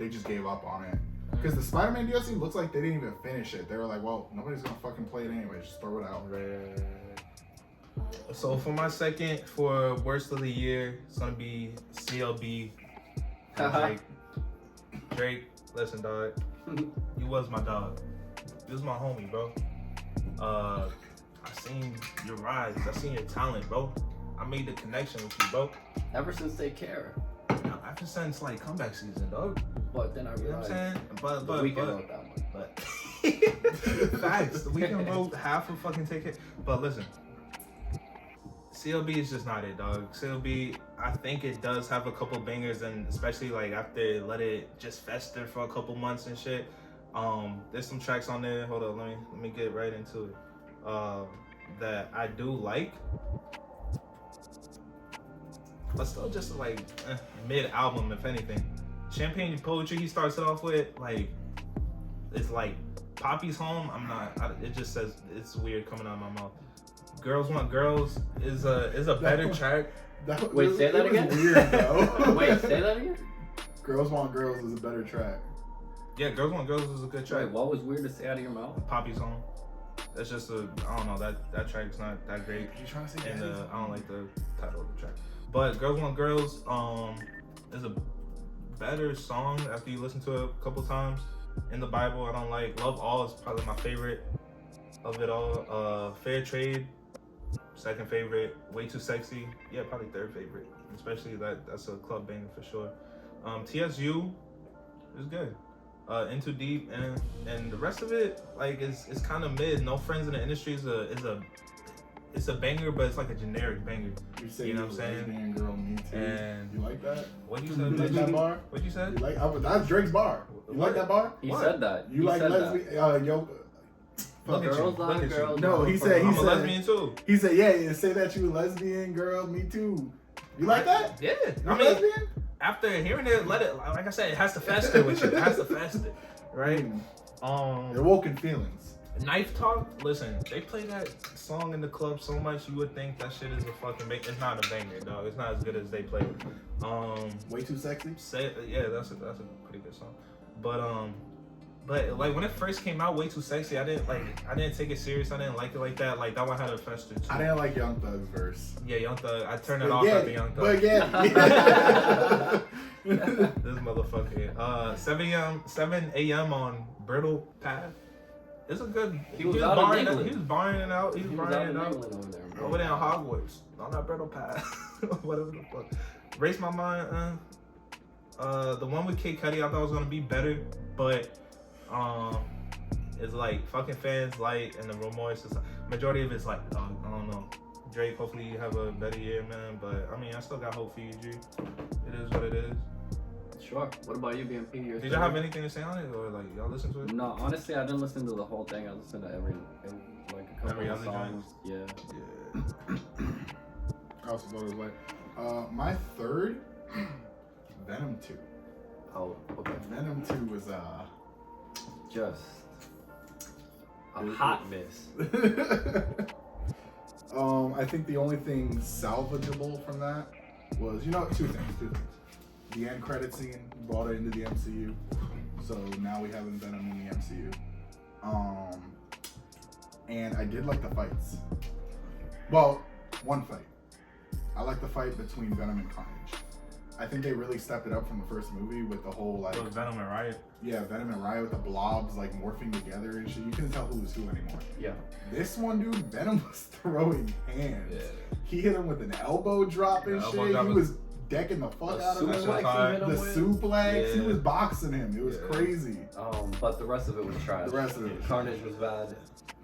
just gave up on it. Because the Spider-Man DLC looks like they didn't even finish it. They were like, well, nobody's gonna fucking play it anyway. Just throw it out. So for my second, for worst of the year, it's gonna be CLB. Drake. Drake, listen, dog. You was my dog. You was my homie, bro. I seen your rise. I seen your talent, bro. I made the connection with you, bro. Ever since Take Care. Ever since like comeback season, dog. But then I realized. You know what I'm saying? But The Weeknd wrote that one. But facts. The Weeknd wrote half of fucking Take It. But listen, CLB is just not it, dog. CLB, I think it does have a couple bangers, and especially like after let it just fester for a couple months and shit. There's some tracks on there. Hold on, let me get right into it. That I do like, but still just like mid album, if anything. Champagne Poetry, he starts it off with like, it's like Poppy's Home. It just says, it's weird coming out of my mouth. Girls Want Girls is a better track. Wait, say that again? Weird, though. Wait, say that again? Girls Want Girls is a better track. Yeah, Girls Want Girls is a good track. Wait, what was weird to say out of your mouth? Poppy's Home. That's just I don't know, that track's not that great. You trying to say and I don't like the title of the track. But Girls Want Girls is a better song after you listen to it a couple times. In the Bible, I don't like. Love All is probably my favorite of it all. Fair Trade, second favorite. Way Too Sexy, yeah, probably third favorite. Especially that's a club banger for sure. TSU is good. Into Deep and the rest of it like is kind of mid. No Friends in the Industry is a banger, but it's like a generic banger. You know what I'm saying? Lesbian Girl, Me Too. And you like that? What you You like said? that bar? What you said? You like? That's Drake's bar. You like that bar? He What? said that. You He like said lesbian? Look at you. Girls Look like at you. girls. No, he said. I'm a lesbian too. He said, yeah, say that you a lesbian girl, me too. You like that? Yeah. You I mean, lesbian? after hearing it, let it. Like I said, it has to fester with you. It has to fester, right? They're woken feelings. Knife Talk. Listen, they play that song in the club so much, you would think that shit is a fucking banger. It's not a banger, dog. It's not as good as they play it. Way Too Sexy. Yeah, that's a pretty good song. But like when it first came out, Way Too Sexy, I didn't take it serious. I didn't like it like that. Like that one had a fester too. I didn't like Young Thug's verse. Yeah, Young Thug. I turned it off after Young Thug. But yeah. This motherfucker. 7 a.m. on Brittle Path. It's a good. He was barring it out. He was barring it out. Over there, bro. Over there in Hogwarts. On that Brittle Path. Whatever the fuck. Race My Mind. The one with Kid Cudi I thought was gonna be better, but it's like fucking fans like, and the remorse is like, majority of it's like, I don't know. Drake, hopefully you have a better year, man. But I mean, I still got hope for you, G. It is what it is. Sure. What about you, BMP? Did y'all have anything to say on it, or like y'all listen to it? No, honestly, I didn't listen to the whole thing. I listened to every like a couple Every of other songs. Yeah. I also thought it was like, my third, Venom 2. Oh, okay. Venom 2 was Just a hot miss. I think the only thing salvageable from that was, two things. The end credit scene brought it into the MCU, so now we have Venom in the MCU. And I did like the fights. Well, one fight. I like the fight between Venom and Carnage. I think they really stepped it up from the first movie with the whole like Venom and Riot. Yeah, Venom and Riot with the blobs like morphing together and shit. You couldn't tell who was who anymore. Yeah. This one, dude, Venom was throwing hands. Yeah. He hit him with an elbow drop and shit. He was decking the fuck out of him. The suplex. He was boxing him. It was crazy. But the rest of it was trash. The rest of it was Carnage was bad.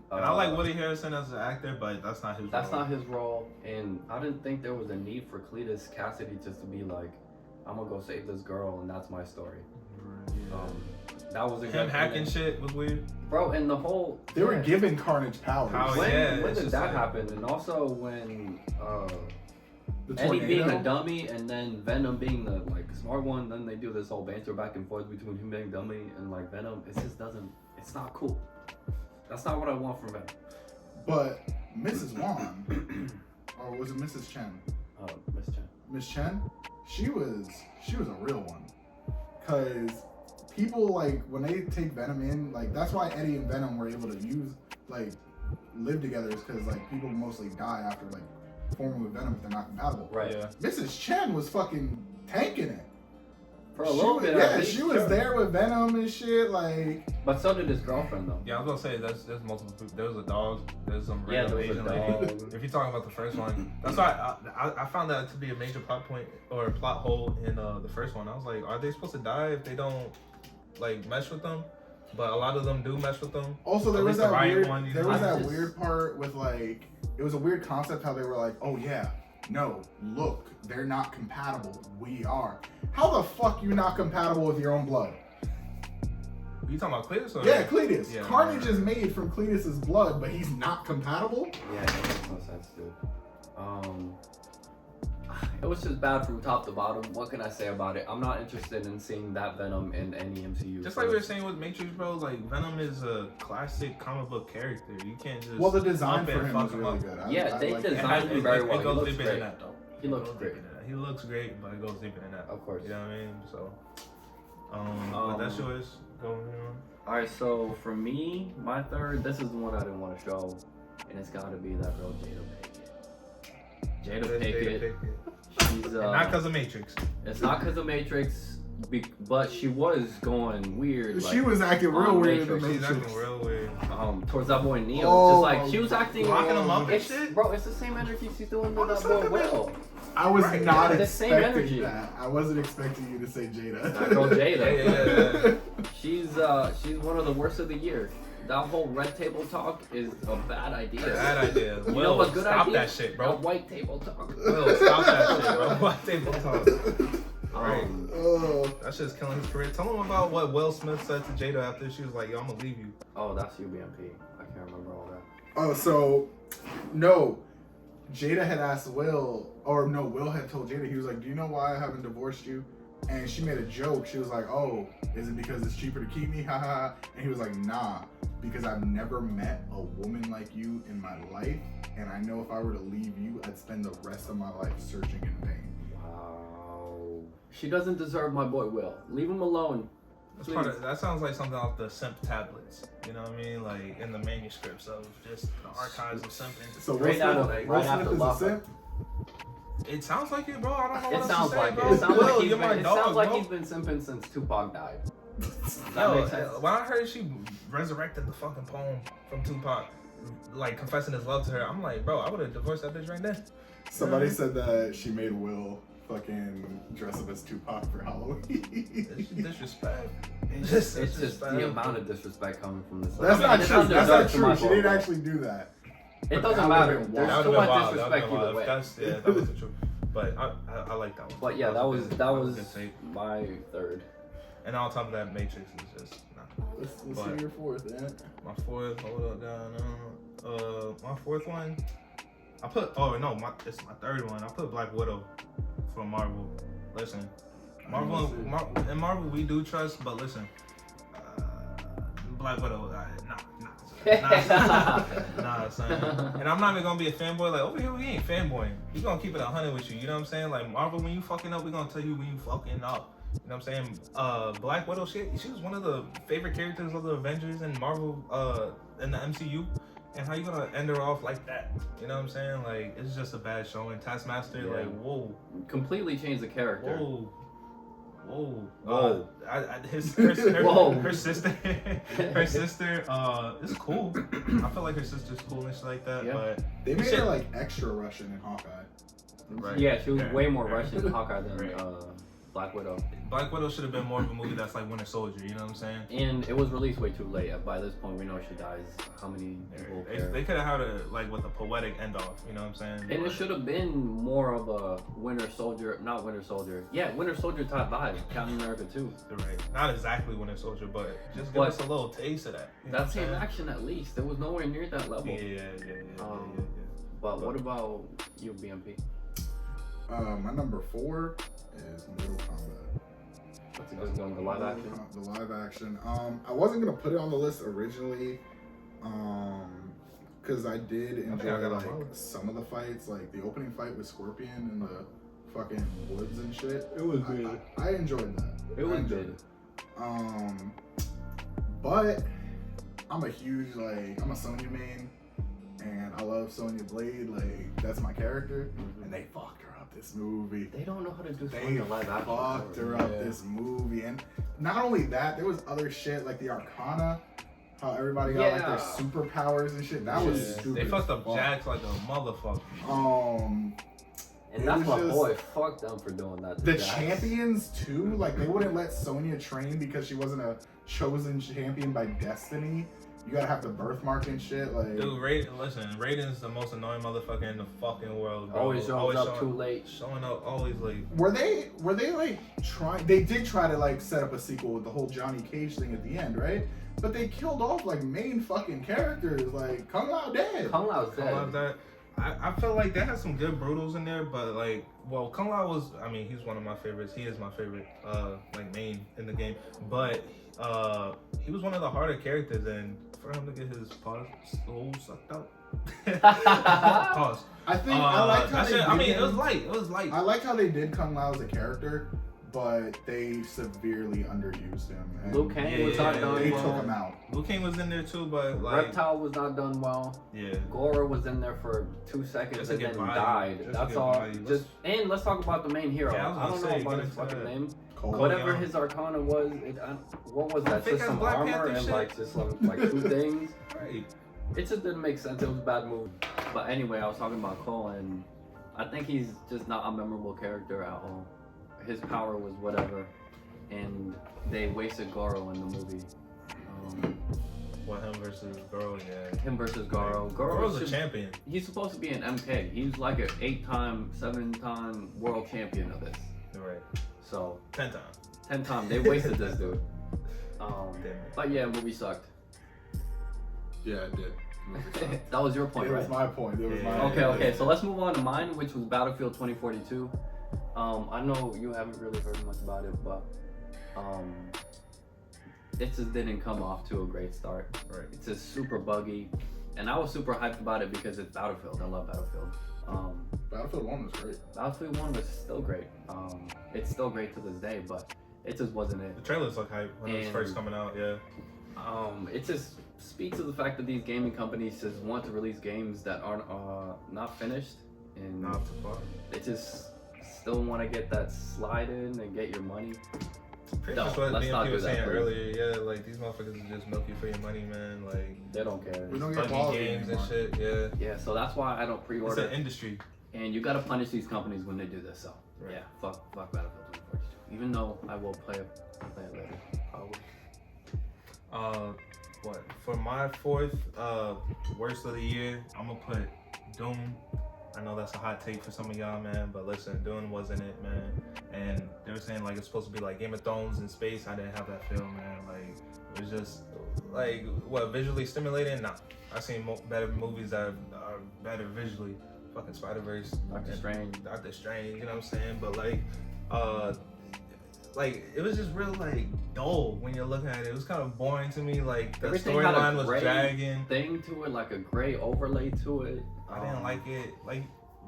And I like Woody Harrelson as an actor, but that's not his role. That's not his role. And I didn't think there was a need for Cletus Cassidy just to be like, I'm gonna go save this girl and that's my story. That wasn't him good. hacking shit was weird. Bro, and the whole... They were giving Carnage powers. When did that happen? And also when... Eddie being a dummy and then Venom being the like smart one, then they do this whole banter back and forth between him being dummy and like Venom. It just doesn't... It's not cool. That's not what I want from Venom. But Mrs. Wong, or was it Mrs. Chen? Miss Chen. Miss Chen, she was a real one. Cause people like when they take Venom in, like that's why Eddie and Venom were able to live together, is because like people mostly die after like forming with Venom if they're not compatible. Right. Yeah. Mrs. Chen was fucking tanking it. For a little bit. Yeah, she was there with Venom and shit, like. But so did his girlfriend though. Yeah, I was gonna say there's multiple people. There was a dog. There's some random Asian lady. If you're talking about the first one, that's why I found that to be a major plot point or plot hole in the first one. I was like, are they supposed to die if they don't like mesh with them? But a lot of them do mesh with them. Also, there was that weird part with like, it was a weird concept how they were like, oh yeah, no, look, they're not compatible. We are. How the fuck you not compatible with your own blood? You talking about Cletus? Or yeah, Cletus. Yeah, Carnage is made from Cletus's blood, but he's not compatible? Yeah, that makes no sense, dude. It was just bad from top to bottom. What can I say about it? I'm not interested in seeing that Venom in any MCU. Just like we were saying with Matrix, bro, like Venom is a classic comic book character. You can't just... Well, the design for him was really good. They designed him very well. It goes deeper than that, though. He looks great. He looks great, but it goes deeper than that. Of course. You know what I mean? So, but that's yours. Go on. Alright, so for me, my third, this is the one I didn't want to show, and it's got to be that girl Jada Pinkett. She's not because of Matrix. It's not because of Matrix, but she was going weird. She was acting real weird in the Matrix. She's acting real weird. Towards that boy Neo, just like she was acting. Locking him up and shit. Bro, it's the same energy she's doing with that boy Will. I was not the same energy. That. I wasn't expecting you to say Jada. That girl Jada. Yeah. She's one of the worst of the year. That whole red table talk is a bad idea. Bad idea. You know what good stop idea? That shit, bro. White table talk. Will, stop that shit, bro. White table talk. Right. That shit's killing his career. Tell him about what Will Smith said to Jada after she was like, yo, I'm gonna leave you. Oh, that's UBMP. I can't remember all that. Oh, so, no. Jada had asked Will had told Jada, he was like, do you know why I haven't divorced you? And she made a joke. She was like, oh, is it because it's cheaper to keep me? Haha. And he was like, nah, because I've never met a woman like you in my life. And I know if I were to leave you, I'd spend the rest of my life searching in vain. Wow. She doesn't deserve my boy Will. Leave him alone. That sounds like something off the simp tablets. You know what I mean? Like in the manuscripts of just the archives of simping. So Will Smith is a simp? It sounds like it, bro. I don't know what it sounds else to say, like bro. it. Sounds like It sounds like he's been simping since Tupac died. That makes sense. When I heard she resurrected the fucking poem from Tupac, like confessing his love to her, I'm like, bro, I would have divorced that bitch right then. Somebody said that she made Will fucking dress up as Tupac for Halloween. It's disrespect. It's just the amount of disrespect coming from this. That's not true. That's not true. She didn't actually do that. It doesn't matter. There's too much disrespect either way. That wasn't true. But I like that one. But yeah, that was my third. And on top of that, Matrix is just Let's see your fourth, man. My fourth, hold up, down. My fourth one, I put. It's my third one. I put Black Widow from Marvel. Listen, in Marvel we do trust, but listen, Black Widow, nah, son. And I'm not even gonna be a fanboy. Like over here, we ain't fanboying. We gonna keep it 100 with you. You know what I'm saying? Like Marvel, when you fucking up, we gonna tell you when you fucking up. You know what I'm saying? Black Widow, she was one of the favorite characters of the Avengers in Marvel, in the MCU. And how you gonna end her off like that? You know what I'm saying? Like, it's just a bad showing. Taskmaster, Yeah. like, whoa. Completely changed the character. Whoa. Whoa. Whoa. Her Whoa. sister, is cool. I feel like her sister's cool and shit like that, Yeah. but They made her like extra Russian in Hawkeye. Right. Yeah, she was Yeah. way more Yeah. Russian in Hawkeye than Right. Black Widow. Black Widow should have been more of a movie that's like Winter Soldier, you know what I'm saying? And it was released way too late. By this point, we know she dies. How many people care? They could have had a, like, with a poetic end off, you know what I'm saying? And it should have been more of a Winter Soldier, not Winter Soldier. Yeah, Winter Soldier type vibe. Captain America 2. Right. Not exactly Winter Soldier, but just give us a little taste of that. You know That same what I'm action at least. It was nowhere near that level. saying? Yeah. But what about you, BMP? My number 4 is Mortal Kombat. That's a good one. The live action. The live action. I wasn't gonna put it on the list originally, because I did I enjoy got like it on. some of the fights, like the opening fight with Scorpion in the fucking woods and shit. It was I enjoyed that. It was I enjoyed good. it. But I'm a Sonya main, and I love Sonya Blade. Like, that's my character, and they fucked her up this movie. They don't know how to do They Sonya live action. fucked her up Yeah. this movie, and not only that, there was other shit like the Arcana, how everybody got like their Yeah. superpowers and shit. That was Yeah. stupid. They fucked up as fuck. Jax like a motherfucker. It And that's was my just- boy. Fuck them for doing that. to The Jax. champions too, like they wouldn't let Sonya train because she wasn't a chosen champion by destiny. You gotta have the birthmark and shit. Like, Dude, Raiden's the most annoying motherfucker in the fucking world, bro. Always shows up showing- too late. Showing up always late. were they like trying? They did try to like set up a sequel with the whole Johnny Cage thing at the end, right? But they killed off like main fucking characters, like Kung Lao dead. Kung Lao's Kung Lao dead. that. I feel like they had some good brutals in there, but like, well, Kung Lao was, I mean, he's one of my favorites. He is my favorite, like, main in the game. But he was one of the harder characters, and for him to get his soul sucked out. Pause. I think I liked how that they shit, did I mean, him. it was light. It was light. I liked how they did Kung Lao as a character, but they severely underused him. And Liu Kang was not yeah, done they well. took him out. Liu Kang was in there too, but like, Reptile was not done well. yeah. Gora was in there for 2 seconds Just to and get then by. died. Just to That's get all. by. Just and let's talk about the main hero. Yeah, I was I gonna don't know say, about get his into fucking that. name. Cole. Whatever yeah. his Arcana was, what was that? Fake Just ass some Black armor Panther and shit. like just like 2 things. Right. It just didn't make sense. It was a bad movie. But anyway, I was talking about Cole, and I think he's just not a memorable character at all. His power was whatever, and they wasted Goro in the movie. Well, him versus Girl, yeah. Him versus Goro. Goro's a should- champion. He's supposed to be an MK. He's like an 8-time, 7-time world champion of this. Right. So 10 times. 10 times they wasted this dude. Damn it. But yeah, movie sucked. Yeah, it did. That was your point, It right? was my point. It was Yeah. my Okay. So let's move on to mine, which was Battlefield 2042. I know you haven't really heard much about it, but it just didn't come off to a great start. Right. It's just super buggy, and I was super hyped about it because it's Battlefield. I love Battlefield. Battlefield 1 was great. Battlefield 1 was still great. It's still great to this day, but it just wasn't it. The trailers look hype when it was And- first coming out, yeah. It just speaks to the fact that these gaming companies just want to release games that aren't not finished, and Not too far. they just still want to get that slide in and get your money. Pretty No, much what let's not BMP do was that, saying please. earlier, yeah, like these motherfuckers are just milking for your money, man. Like, They don't care. We don't get buggy quality games and anymore. shit, yeah. Yeah, so that's why I don't It's pre-order. an industry. And you gotta punish these companies when they do this. So Right. yeah, fuck Battlefield 2042. Even though I will play it later, probably. What for my 4th worst of the year, I'm gonna put Doom. I know that's a hot take for some of y'all, man, but listen, Doom wasn't it, man. And they were saying like it's supposed to be like Game of Thrones in space. I didn't have that feel, man. Like it was just like what, visually stimulating. Nah, I've seen better movies that are better visually. Fucking Spider-Verse, Doctor Strange. Doctor Strange, you know what I'm saying? But like it was just real like dull when you're looking at it. It was kind of boring to me. Like the Everything had a storyline was gray dragging. thing to it, like a gray overlay to it. I didn't like it. Like,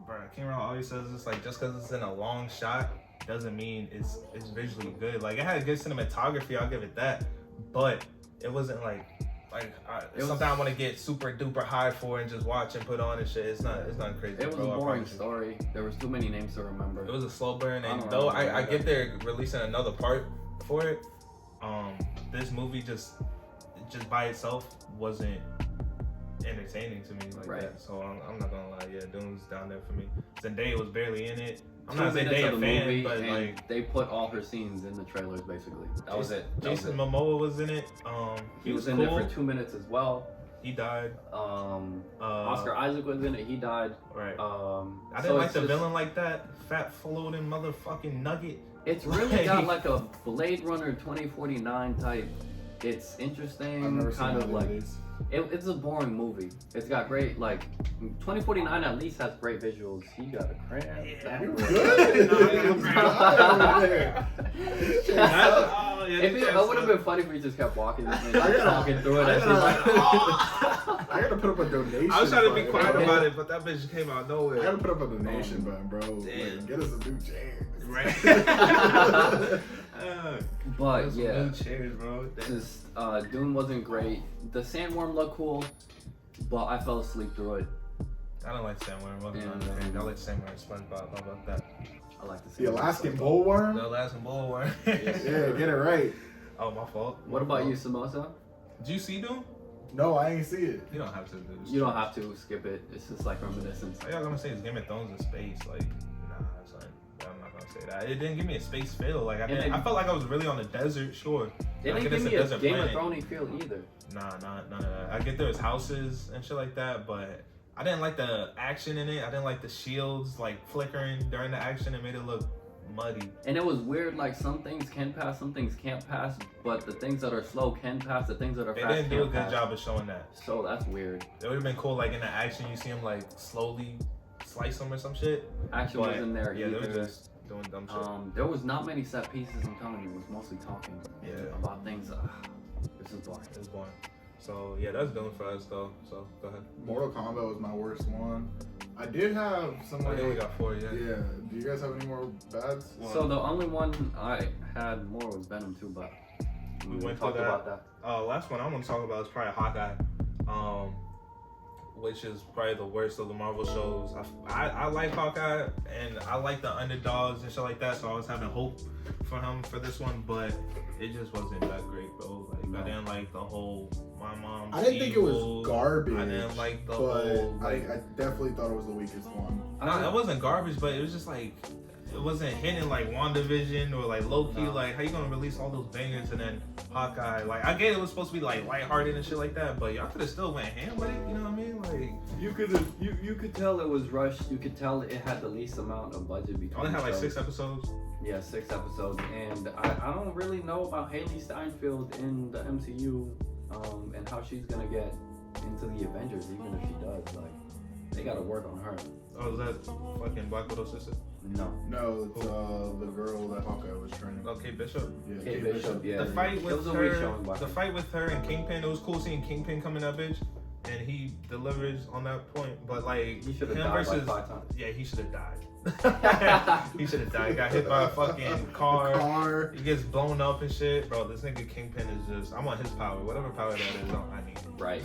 bro, Cameron always says this. Like, just because it's in a long shot doesn't mean it's visually good. Like, it had good cinematography. I'll give it that. But it wasn't like like It was- something I want to get super duper high for and just watch and put on and shit. It's not crazy. It was bro, a I boring promise you. story. There was too many names to remember. It was a slow burn, I and don't though remember I that. get they're releasing another part for it, this movie just by itself wasn't entertaining to me like Right. that. So I'm not gonna lie, yeah, Dune's down there for me. Zendaya was barely in it. I'm 2 not minutes Zendaya of the fan, movie, but and like they put all her scenes in the trailers basically. That was it. That was Jason it. Momoa was in it. He was cool. in there for 2 minutes as well. He died. Oscar Isaac was in it. He died. Right. I I didn't like the villain like that. Fat floating motherfucking nugget. It's really got like a Blade Runner 2049 type. It's interesting, I've never seen kind of any like these. it's a boring movie. It's got great 2049 at least has great visuals. He got a cramp. Yeah. You good? It would have been funny if we just kept walking and I gotta- talking through it. I as he gotta- went. I gotta put up a donation. I was trying to be button, quiet bro. about it, but that bitch came out of I nowhere. gotta put up a donation button, bro. Damn. Like, get us a new chair. Right. But Some yeah, new chairs, bro. just Dune wasn't great. The sandworm looked cool, but I fell asleep through it. I don't like Sandworm. Yeah. I like Sandworm and SpongeBob. How about that? I like to see The Alaskan bullworm. The Alaskan Bullworm. Yeah, get it right. Oh, my fault. What about you, Samosa? Did you see Doom? No, I ain't see it. You don't have to do this. You don't have to skip it. It's just like reminiscence. All y'all gonna say is Game of Thrones in space. Like, nah, son. I'm not gonna say that. It didn't give me a space feel. Like, I felt like I was really on a desert, sure. It I didn't get it's give me a desert Game of planet. Thrones feel either. Nah, none of that. I get there was houses and shit like that, but I didn't like the action in it. I didn't like the shields like flickering during the action. It made it look muddy. And it was weird, like some things can pass, some things can't pass, but the things that are slow can pass, the things that are They fast didn't do a can't good pass. job of showing that. So that's weird. It would have been cool, like in the action, you see him like slowly slice them or some shit. Action But, wasn't there yeah, they either. were just doing dumb shit. There was not many set pieces, I'm telling you. It was mostly talking Yeah. about things. This is boring. It was boring. So yeah, that's Doom for us though. So go ahead. Mortal Kombat was my worst one. I did have some. I think we got 4. Yeah. Yeah. Do you guys have any more bads? So the only one I had more was Venom 2, but We went talked through that. about that. Last one I want to talk about is probably Hawkeye, which is probably the worst of the Marvel shows. I like Hawkeye and I like the underdogs and shit like that, so I was having hope for him for this one, but it just wasn't that great, bro. Like I didn't like the whole my mom. I didn't think it was evil. garbage. I didn't like the but whole. I Like, definitely thought it was the weakest one. no, it wasn't garbage, but it was just like it wasn't hitting like WandaVision or like Loki. No. Like how you gonna release all those bangers and then Hawkeye? Like I get it was supposed to be like lighthearted and shit like that, but y'all could have still went ham with it. You know what I mean? Like You could tell it was rushed. You could tell it had the least amount of budget between. only had like shows. 6 episodes. Yeah, 6 episodes, and I don't really know about Haley Steinfeld in the MCU, and how she's gonna get into the Avengers, even if she does. Like, they gotta work on her. Oh, is that fucking Black Widow's sister? No. No, it's the girl that Hawkeye was training. Okay, Bishop. Yeah, Kate Bishop, yeah. The fight It with was a weak her, showing by the her. fight with her and Kingpin. It was cool seeing Kingpin come in that bitch, and he delivers on that point. But like He should have him died versus, like 5 times. yeah, he should have died. He should have died. Got hit by a fucking car. He gets blown up and shit, bro. This nigga Kingpin is just. I want his power, whatever power that is. I need it. Right.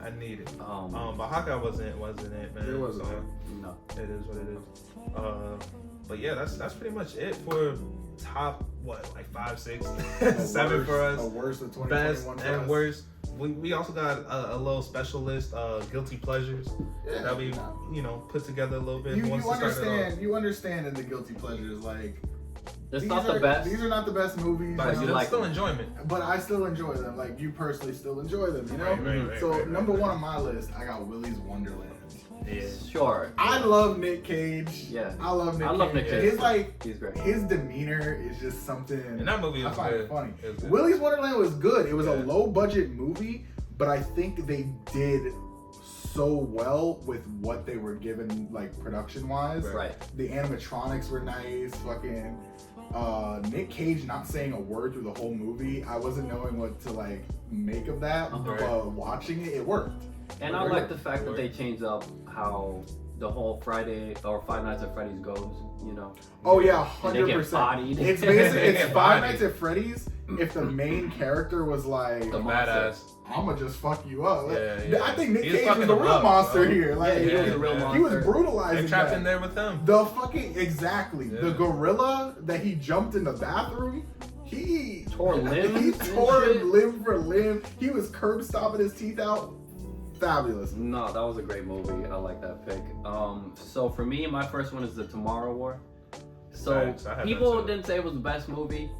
I need it. Um, But Hawkeye wasn't it, man. It wasn't. So, no. it is what it is. But yeah, that's pretty much it for top like 5, 6, 7 for us. The worst of 2021 Best for and us. worst. We also got a little special list, guilty pleasures Yeah. that we put together a little bit. You Who wants to start it off? understand? You understand in the guilty pleasures, like It's these not the are- best. These are not the best movies, But you it's like still them. enjoyment. but I still enjoy them. Like you personally still enjoy them, you know. Right, So right, number right. one on my list, I got Willy's Wonderland. Yeah. Sure. I love Nick Cage. Yeah. I love Nick I Cage. love Nick Cage. His like He's great. his demeanor is just something. And that movie I was find good. it funny. It was good. Willy's Wonderland was good. It was a Yeah. low budget movie, but I think they did so well with what they were given, like production wise. Right. The animatronics were nice. Fucking Nick Cage not saying a word through the whole movie. I wasn't knowing what to like make of that, Uh-huh. but watching it, it worked. And I like the fact that they changed up how the whole Friday or Five Nights at Freddy's goes, you know. Oh yeah, And they get 100%. bodied. It's basically They it's get Five bodied. Nights at Freddy's. If the main character was like, The Badass. I'ma just fuck you up. Like, Yeah. I think Nick He was Cage was fucking the them real up, monster bro. here. Like, Yeah, he was Yeah, a real man. monster. he was brutalizing. They're trapped that. in there with them. The fucking exactly Yeah. the gorilla that he jumped in the bathroom. He Tore limbs He and tore shit. him limb for limb. He was curb stomping his teeth out. Fabulous. No, that was a great movie. I like that pick. So for me, my first one is The Tomorrow War. So Facts, I had that people too. didn't say it was the best movie.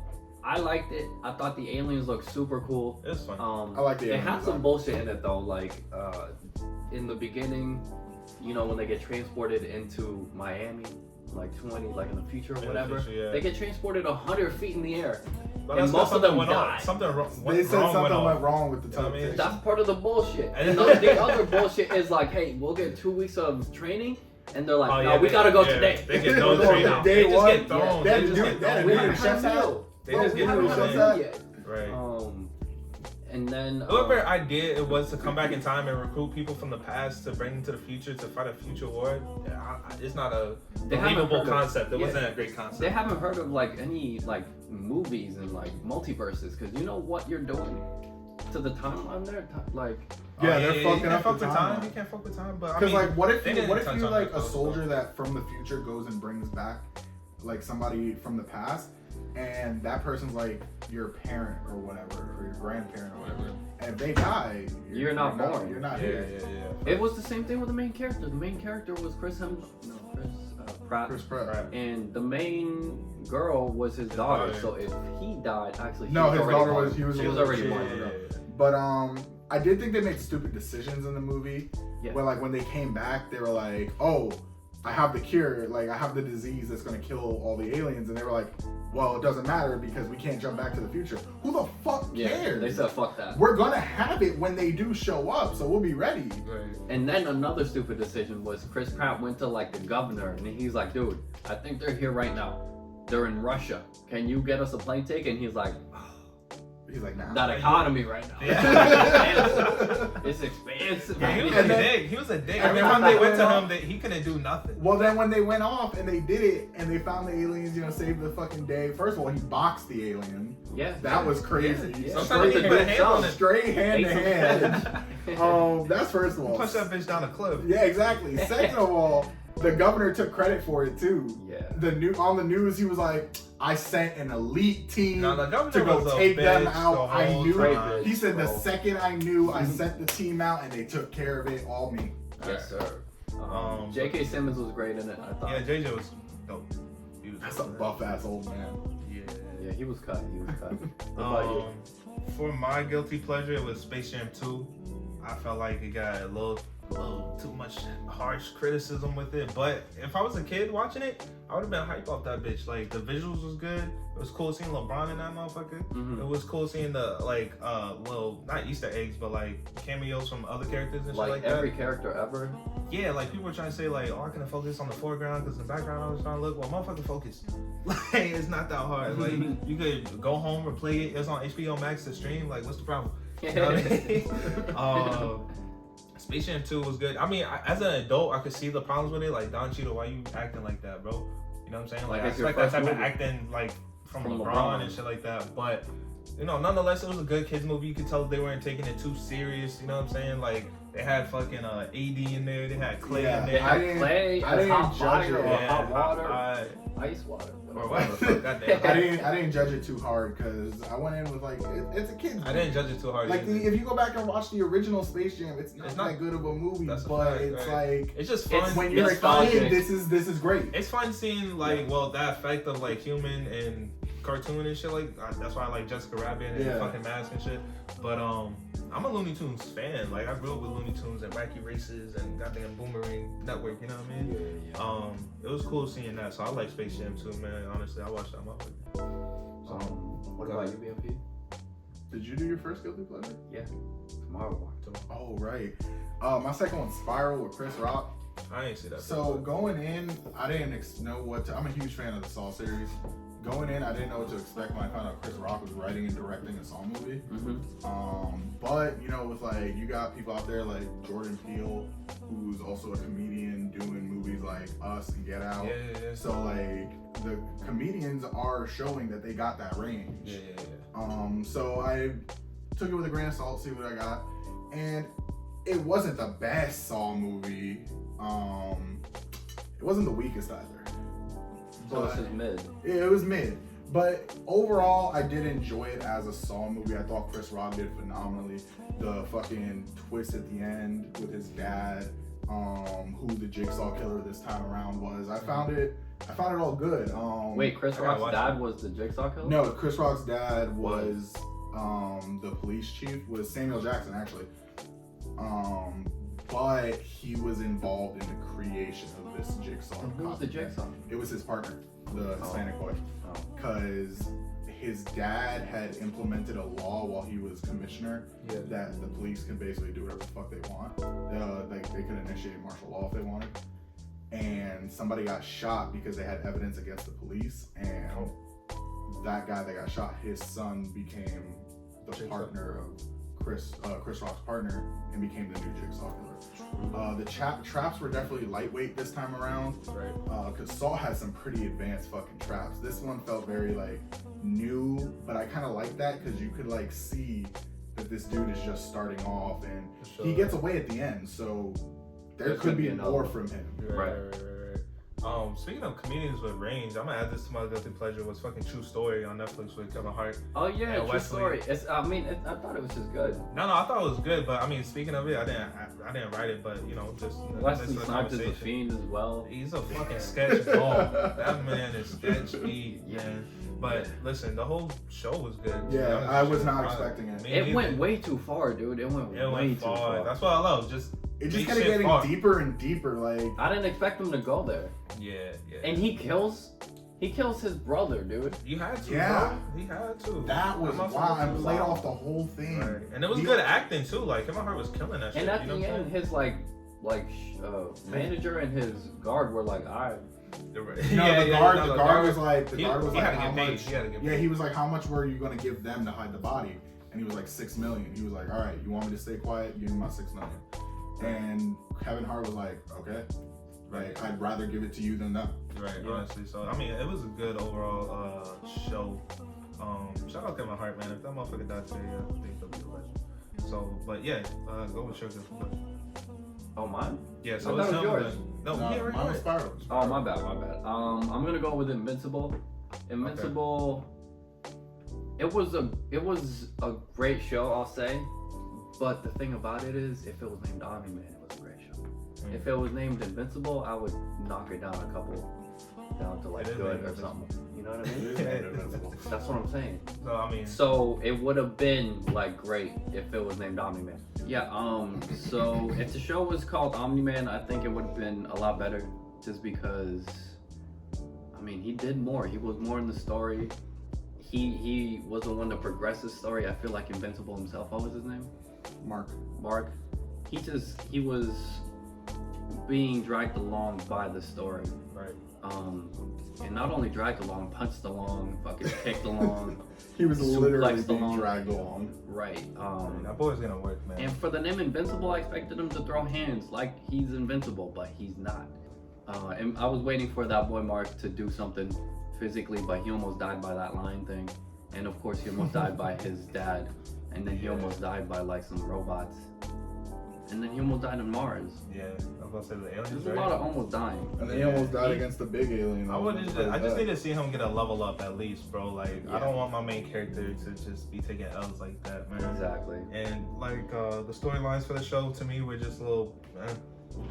I liked it. I thought the aliens looked super cool. It was fun. I like the It alien had design. some bullshit in it though. Like in the beginning, you know, when they get transported into Miami, like in the future or In the whatever, future, yeah. they get transported 100 feet in the air. But and that's most of something them went on. died. Something wrong. They said something went went on. wrong with the You know what I mean? television. That's part of the bullshit. And And the other bullshit is like, hey, we'll get 2 weeks of training, and they're like, Oh, no, yeah, we they- gotta go yeah, today. They get no Day training. They just one, get thrown. yeah. They just get That thrown. dude We haven't chef's had a hat. meal. They Bro, just we get haven't thrown had a chef's meal hat. yet. Right. And then Whoever idea it was to come back in time and recruit people from the past to bring them to the future to fight a future war, it's not a They haven't believable heard of- concept. It yeah. wasn't a great concept. they haven't heard of like any like movies and like multiverses, because you know what you're doing to the timeline there, like Yeah, they're you fucking can't up fuck the with time. timeline. You can't fuck with time. But I Because mean, like, what if they you didn't what if touch you on like that, a though, soldier so. that from the future goes and brings back like somebody from the past, and that person's like your parent or whatever, or your grandparent or whatever, and if they die, You're not born. You're not yeah, here. yeah. it was the same thing with the main character. The main character was Chris Pratt. Chris Pratt. Right. And the main girl was his daughter. daughter. So if he died, actually, No, she his already daughter born. was- he was she was a little already kid. born. Yeah, you know? yeah, yeah. But I did think they made stupid decisions in the movie. Yeah. Where like when they came back, they were like, "Oh, I have the cure. Like I have the disease that's gonna kill all the aliens," and they were like, "Well, it doesn't matter because we can't jump back to the future." Who the fuck Yeah, cares? they said fuck that. We're gonna have it when they do show up, so we'll be ready. Right. And then another stupid decision was Chris Pratt went to like the governor and he's like, dude, I think they're here right now. They're in Russia. Can you get us a plane ticket? And he's like, He's like, "Nah." that economy right now. Yeah. It's expensive. Yeah, he was man. a then- dick. He was a dick. and And then then when they when went they to went him, he couldn't do nothing. Well, then when they went off and they did it and they found the aliens, saved the fucking day. First of all, he boxed the alien. Yeah. That was crazy. Yeah. Sometimes he Straight put a to hand on it. Straight hand to hand. hand. That's first of all. Punch that bitch down a cliff. Yeah, exactly. Second of all, the governor took credit for it too. Yeah. On the news, he was like, "I sent an elite team No, the governor to go was a take them bitch out. the I whole knew it." time. He said, "The Bro. second I knew, I sent the team out, and they took care of it. All me." Yes, sir. Um, J.K. Simmons was great in it, I thought. Yeah, JJ was dope. He was That's a dope. buff ass old man. Yeah. Yeah, he was cut. What about you? For my guilty pleasure, it was Space Jam 2. I felt like it got a little too much harsh criticism with it. But if I was a kid watching it, I would have been hyped off that bitch. Like, the visuals was good. It was cool seeing LeBron in that motherfucker. Mhm. It was cool seeing the, like, well, not Easter eggs, but, like, cameos from other characters and shit Like like every that. character ever. Yeah, like, people were trying to say, like, oh, I couldn't focus on the foreground because the background I was trying to look. Well, motherfucker, focus. Like, it's not that hard. Like, you could go home or play it. It's on HBO Max to stream. Like, what's the problem? You know what I mean? Space Jam 2 was good. I mean, as an adult, I could see the problems with it. Like, Don Cheadle, why you acting like that, bro? You know what I'm saying? Like, I it's your expect that first type of movie. acting, like, from From LeBron LeBron. and shit like that. But, you know, nonetheless, it was a good kids movie. You could tell they weren't taking it too serious. You know what I'm saying? Like, they had fucking AD in there. They had Clay Yeah, in They there. had didn't- clay, I didn't hot judge fire, it. or hot water, I- ice water. or whatever. Goddamn. I didn't judge it too hard because I went in with like it's a kid's I didn't judge it too hard. Like either. if you go back and watch the original Space Jam, it's not not- that good of a movie, That's a but fact, it's right. like It's just fun. It's- when you're a nostalgic. kid, this is great. It's fun seeing like that effect of like human and cartoon and shit. Like that's why I like Jessica Rabbit and Yeah. fucking Mask and shit. But I'm a Looney Tunes fan. Like I grew up with Looney Tunes and Wacky Races and goddamn Boomerang Network. You know what I mean? It was cool seeing that. So I like Space Jam too, man. Honestly, I watched that motherfucker. What about you, BMP? Did you do your first guilty pleasure? Tomorrow War. Oh right. My second one's Spiral with Chris Rock. I ain't see that. So going in, I didn't know what to. I'm a huge fan of the Saw series. going in, I didn't know what to expect when I found out Chris Rock was writing and directing a Saw movie. But you know, with like, you got people out there like Jordan Peele, who's also a comedian doing movies like Us and Get Out. Yeah. So like, the comedians are showing that they got that range. Yeah. So I took it with a grain of salt, see what I got, and it wasn't the best Saw movie. It wasn't the weakest either. So it's just mid. It was mid. But overall, I did enjoy it as a Saw movie. I thought Chris Rock did phenomenally. The fucking twist at the end with his dad, who the Jigsaw killer this time around was. I found it all good. Wait, Chris Rock's dad was the Jigsaw killer? No, Chris Rock's dad was the police chief, was Samuel Jackson actually. But he was involved in the creation of this Jigsaw. And who was the Jigsaw? It was his partner, the Hispanic boy. Because his dad had implemented a law while he was commissioner that the police can basically do whatever the fuck they want. Like they could initiate martial law if they wanted. And somebody got shot because they had evidence against the police. And that guy that got shot, his son became the partner of Chris Rock's partner and became the new Jigsaw killer. The traps were definitely lightweight this time around, right? Because Saw has some pretty advanced fucking traps. This one felt very like new, but I kind of like that because you could like see that this dude is just starting off, and he gets away at the end, so there could be more from him. Right. Speaking of comedians with range, I'm gonna add this to my guilty pleasure. Was fucking True Story on Netflix with Kevin Hart. Oh yeah, True Story. I thought it was just good. No, I thought it was good, but I mean, speaking of it, I didn't write it, but you know, just Wesley Snipes is a fiend as well. He's a fucking sketch ball. That man is sketchy, man. But listen, the whole show was good. Yeah, I was not expecting it. It went way too far, dude. It went way too far. That's what I love. It just kept getting deeper and deeper. Like, I didn't expect him to go there. Yeah. And he kills his brother, dude. You had to. Yeah, bro. He had to. That was wild. And played off the whole thing. Right. And it was good acting too. Like Kevin Hart was killing that shit. And at the end, his manager and his guard were like, "All right." The guard was like, how much? Yeah, he was like, how much were you gonna give them to hide the body? And he was like, $6 million. He was like, all right, you want me to stay quiet? Give me my $6 million. And Kevin Hart was like, okay, right. I'd rather give it to you than them. Right, honestly. So I mean, it was a good overall show. Shout out Kevin Hart, man. If that motherfucker died today, I think he'll be a legend. So, but yeah, go with your guilty pleasure. Oh, mine? Yeah, so it's yours. Mine was Spiral. Oh, my bad. I'm gonna go with Invincible. Invincible. Okay. It was a great show, I'll say. But the thing about it is, if it was named Omni-Man, it was a great show. If it was named Invincible, I would knock it down a couple, down to like good or something. You know what I mean? That's what I'm saying. So I mean, so it would have been like great if it was named Omni-Man. Yeah. So if the show was called Omni-Man, I think it would have been a lot better, just because. I mean, he did more. He was more in the story. He was the one to progress the story. I feel like Invincible himself. What was his name? Mark. He was being dragged along by the story. Right. And not only dragged along, punched along, fucking kicked along. He was literally being dragged along. Right. That boy's gonna work, man. And for the name Invincible, I expected him to throw hands like he's invincible, but he's not. And I was waiting for that boy Mark to do something physically, but he almost died by that lion thing. And of course, he almost died by his dad. And then he almost died by like some robots. And then he almost died on Mars. Yeah, I was gonna say the aliens. There's a lot of almost dying. And then he almost died against the big alien. I just need to see him get a level up at least, bro. Like, I don't want my main character to just be taking L's like that, man. Exactly. And like the storylines for the show to me were just a little,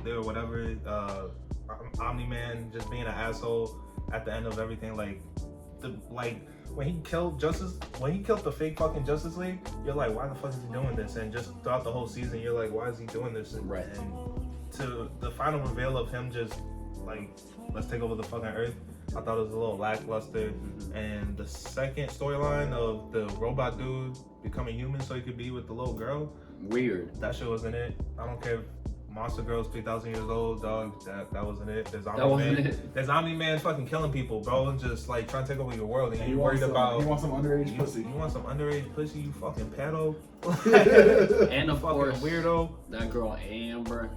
they were whatever. Omni-Man just being an asshole at the end of everything, when he killed the fake fucking Justice League, you're like, why the fuck is he doing this? And just throughout the whole season, you're like, why is he doing this? And to the final reveal of him just like, let's take over the fucking Earth, I thought it was a little lackluster. And the second storyline of the robot dude becoming human so he could be with the little girl, weird. that shit wasn't it. I don't care if Monster Girls 3,000 years old, dog. That wasn't it. There's That wasn't Man. it. There's Omni-Man fucking killing people, bro, and just like trying to take over your world. And He you worried about. You want some underage pussy. You want some underage pussy? You fucking pedo. And of fucking course, weirdo. that girl Amber.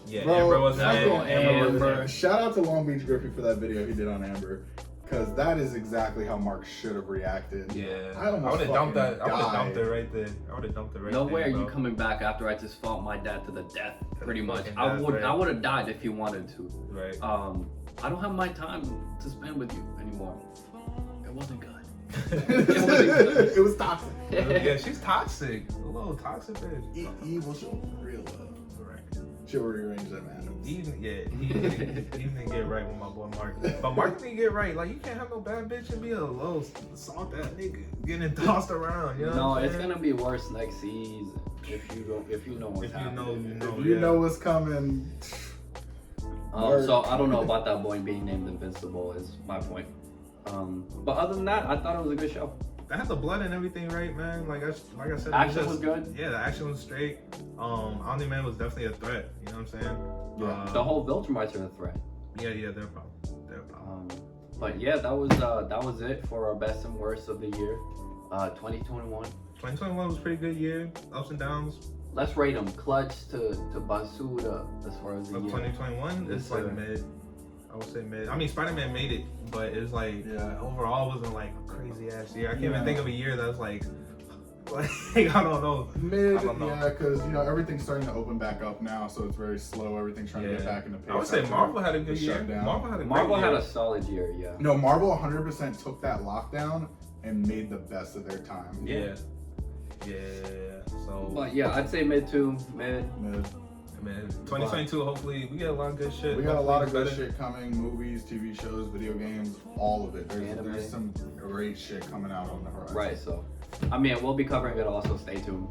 Yeah, Bro, Amber was that in it. girl Amber was in Amber. it. Shout out to Long Beach Griffey for that video he did on Amber, because that is exactly how Mark should have reacted. Yeah, I almost would have dumped fucking that. I would have dumped died. it right there. I would have dumped it right No there. way are you bro. coming back after I just fought my dad to the death, pretty much. fucking I death, would right. I would have died if you wanted to. Right. I don't have my time to spend with you anymore. It wasn't good. It was toxic. Yeah, she's toxic. A little toxic bitch. Evil show real love. Correct. She'll rearrange them Adams. He didn't get right with my boy Mark. But Mark didn't get right. Like, you can't have no bad bitch and be a little salt that nigga getting tossed around. You know No, what I'm it's saying? gonna be worse next season if you know what's If you happening. know, you know. If you yeah. know what's coming. So I don't know about that boy being named Invincible is my point. But other than that, I thought it was a good show. That had the blood and everything, right, man? Like I said, Action was good. Yeah, the action was straight. Omni-Man was definitely a threat. You know what I'm saying? Yeah. The whole Viltrumites are a threat. Yeah, they're a problem. They're a problem. But yeah, that was it for our best and worst of the year, 2021. 2021 was a pretty good year. Ups and downs. Let's rate them clutch to Basuda as far as the Of year. 2021, Yes, it's like sir. mid. I would say mid. I mean, Spider-Man made it, but it's like Yeah. overall wasn't like a crazy ass year. I can't Yeah. even think of a year that was like I don't know. Mid, I don't know. yeah, because everything's starting to open back up now, so it's very slow. Everything's trying to get back into pace. I would say after Marvel had a the good year. shutdown. Marvel had year. a solid year, yeah. No, Marvel 100% took that lockdown and made the best of their time. Yeah. So But yeah, I'd say mid. Mid. man, 2022. Hopefully, we get a lot of good shit. We got a lot of Hopefully good it's better. shit coming. Movies, TV shows, video games, all of it. Anime. There's some great shit coming out on the horizon. Right, so I mean we'll be covering it also, stay tuned.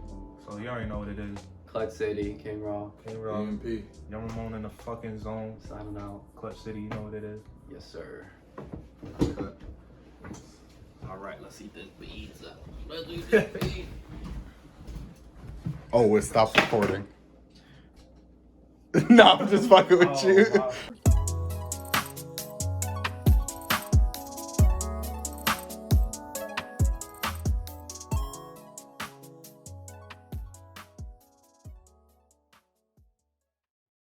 So you already know what it is. Clutch City, King Raw, King Rob, EMP. Young Ramon in the fucking zone. signing out. Clutch City, you know what it is. Yes sir. Alright, let's eat this pizza. Let's eat this pizza. Oh, it stopped recording. No, I'm just fucking with you. Wow.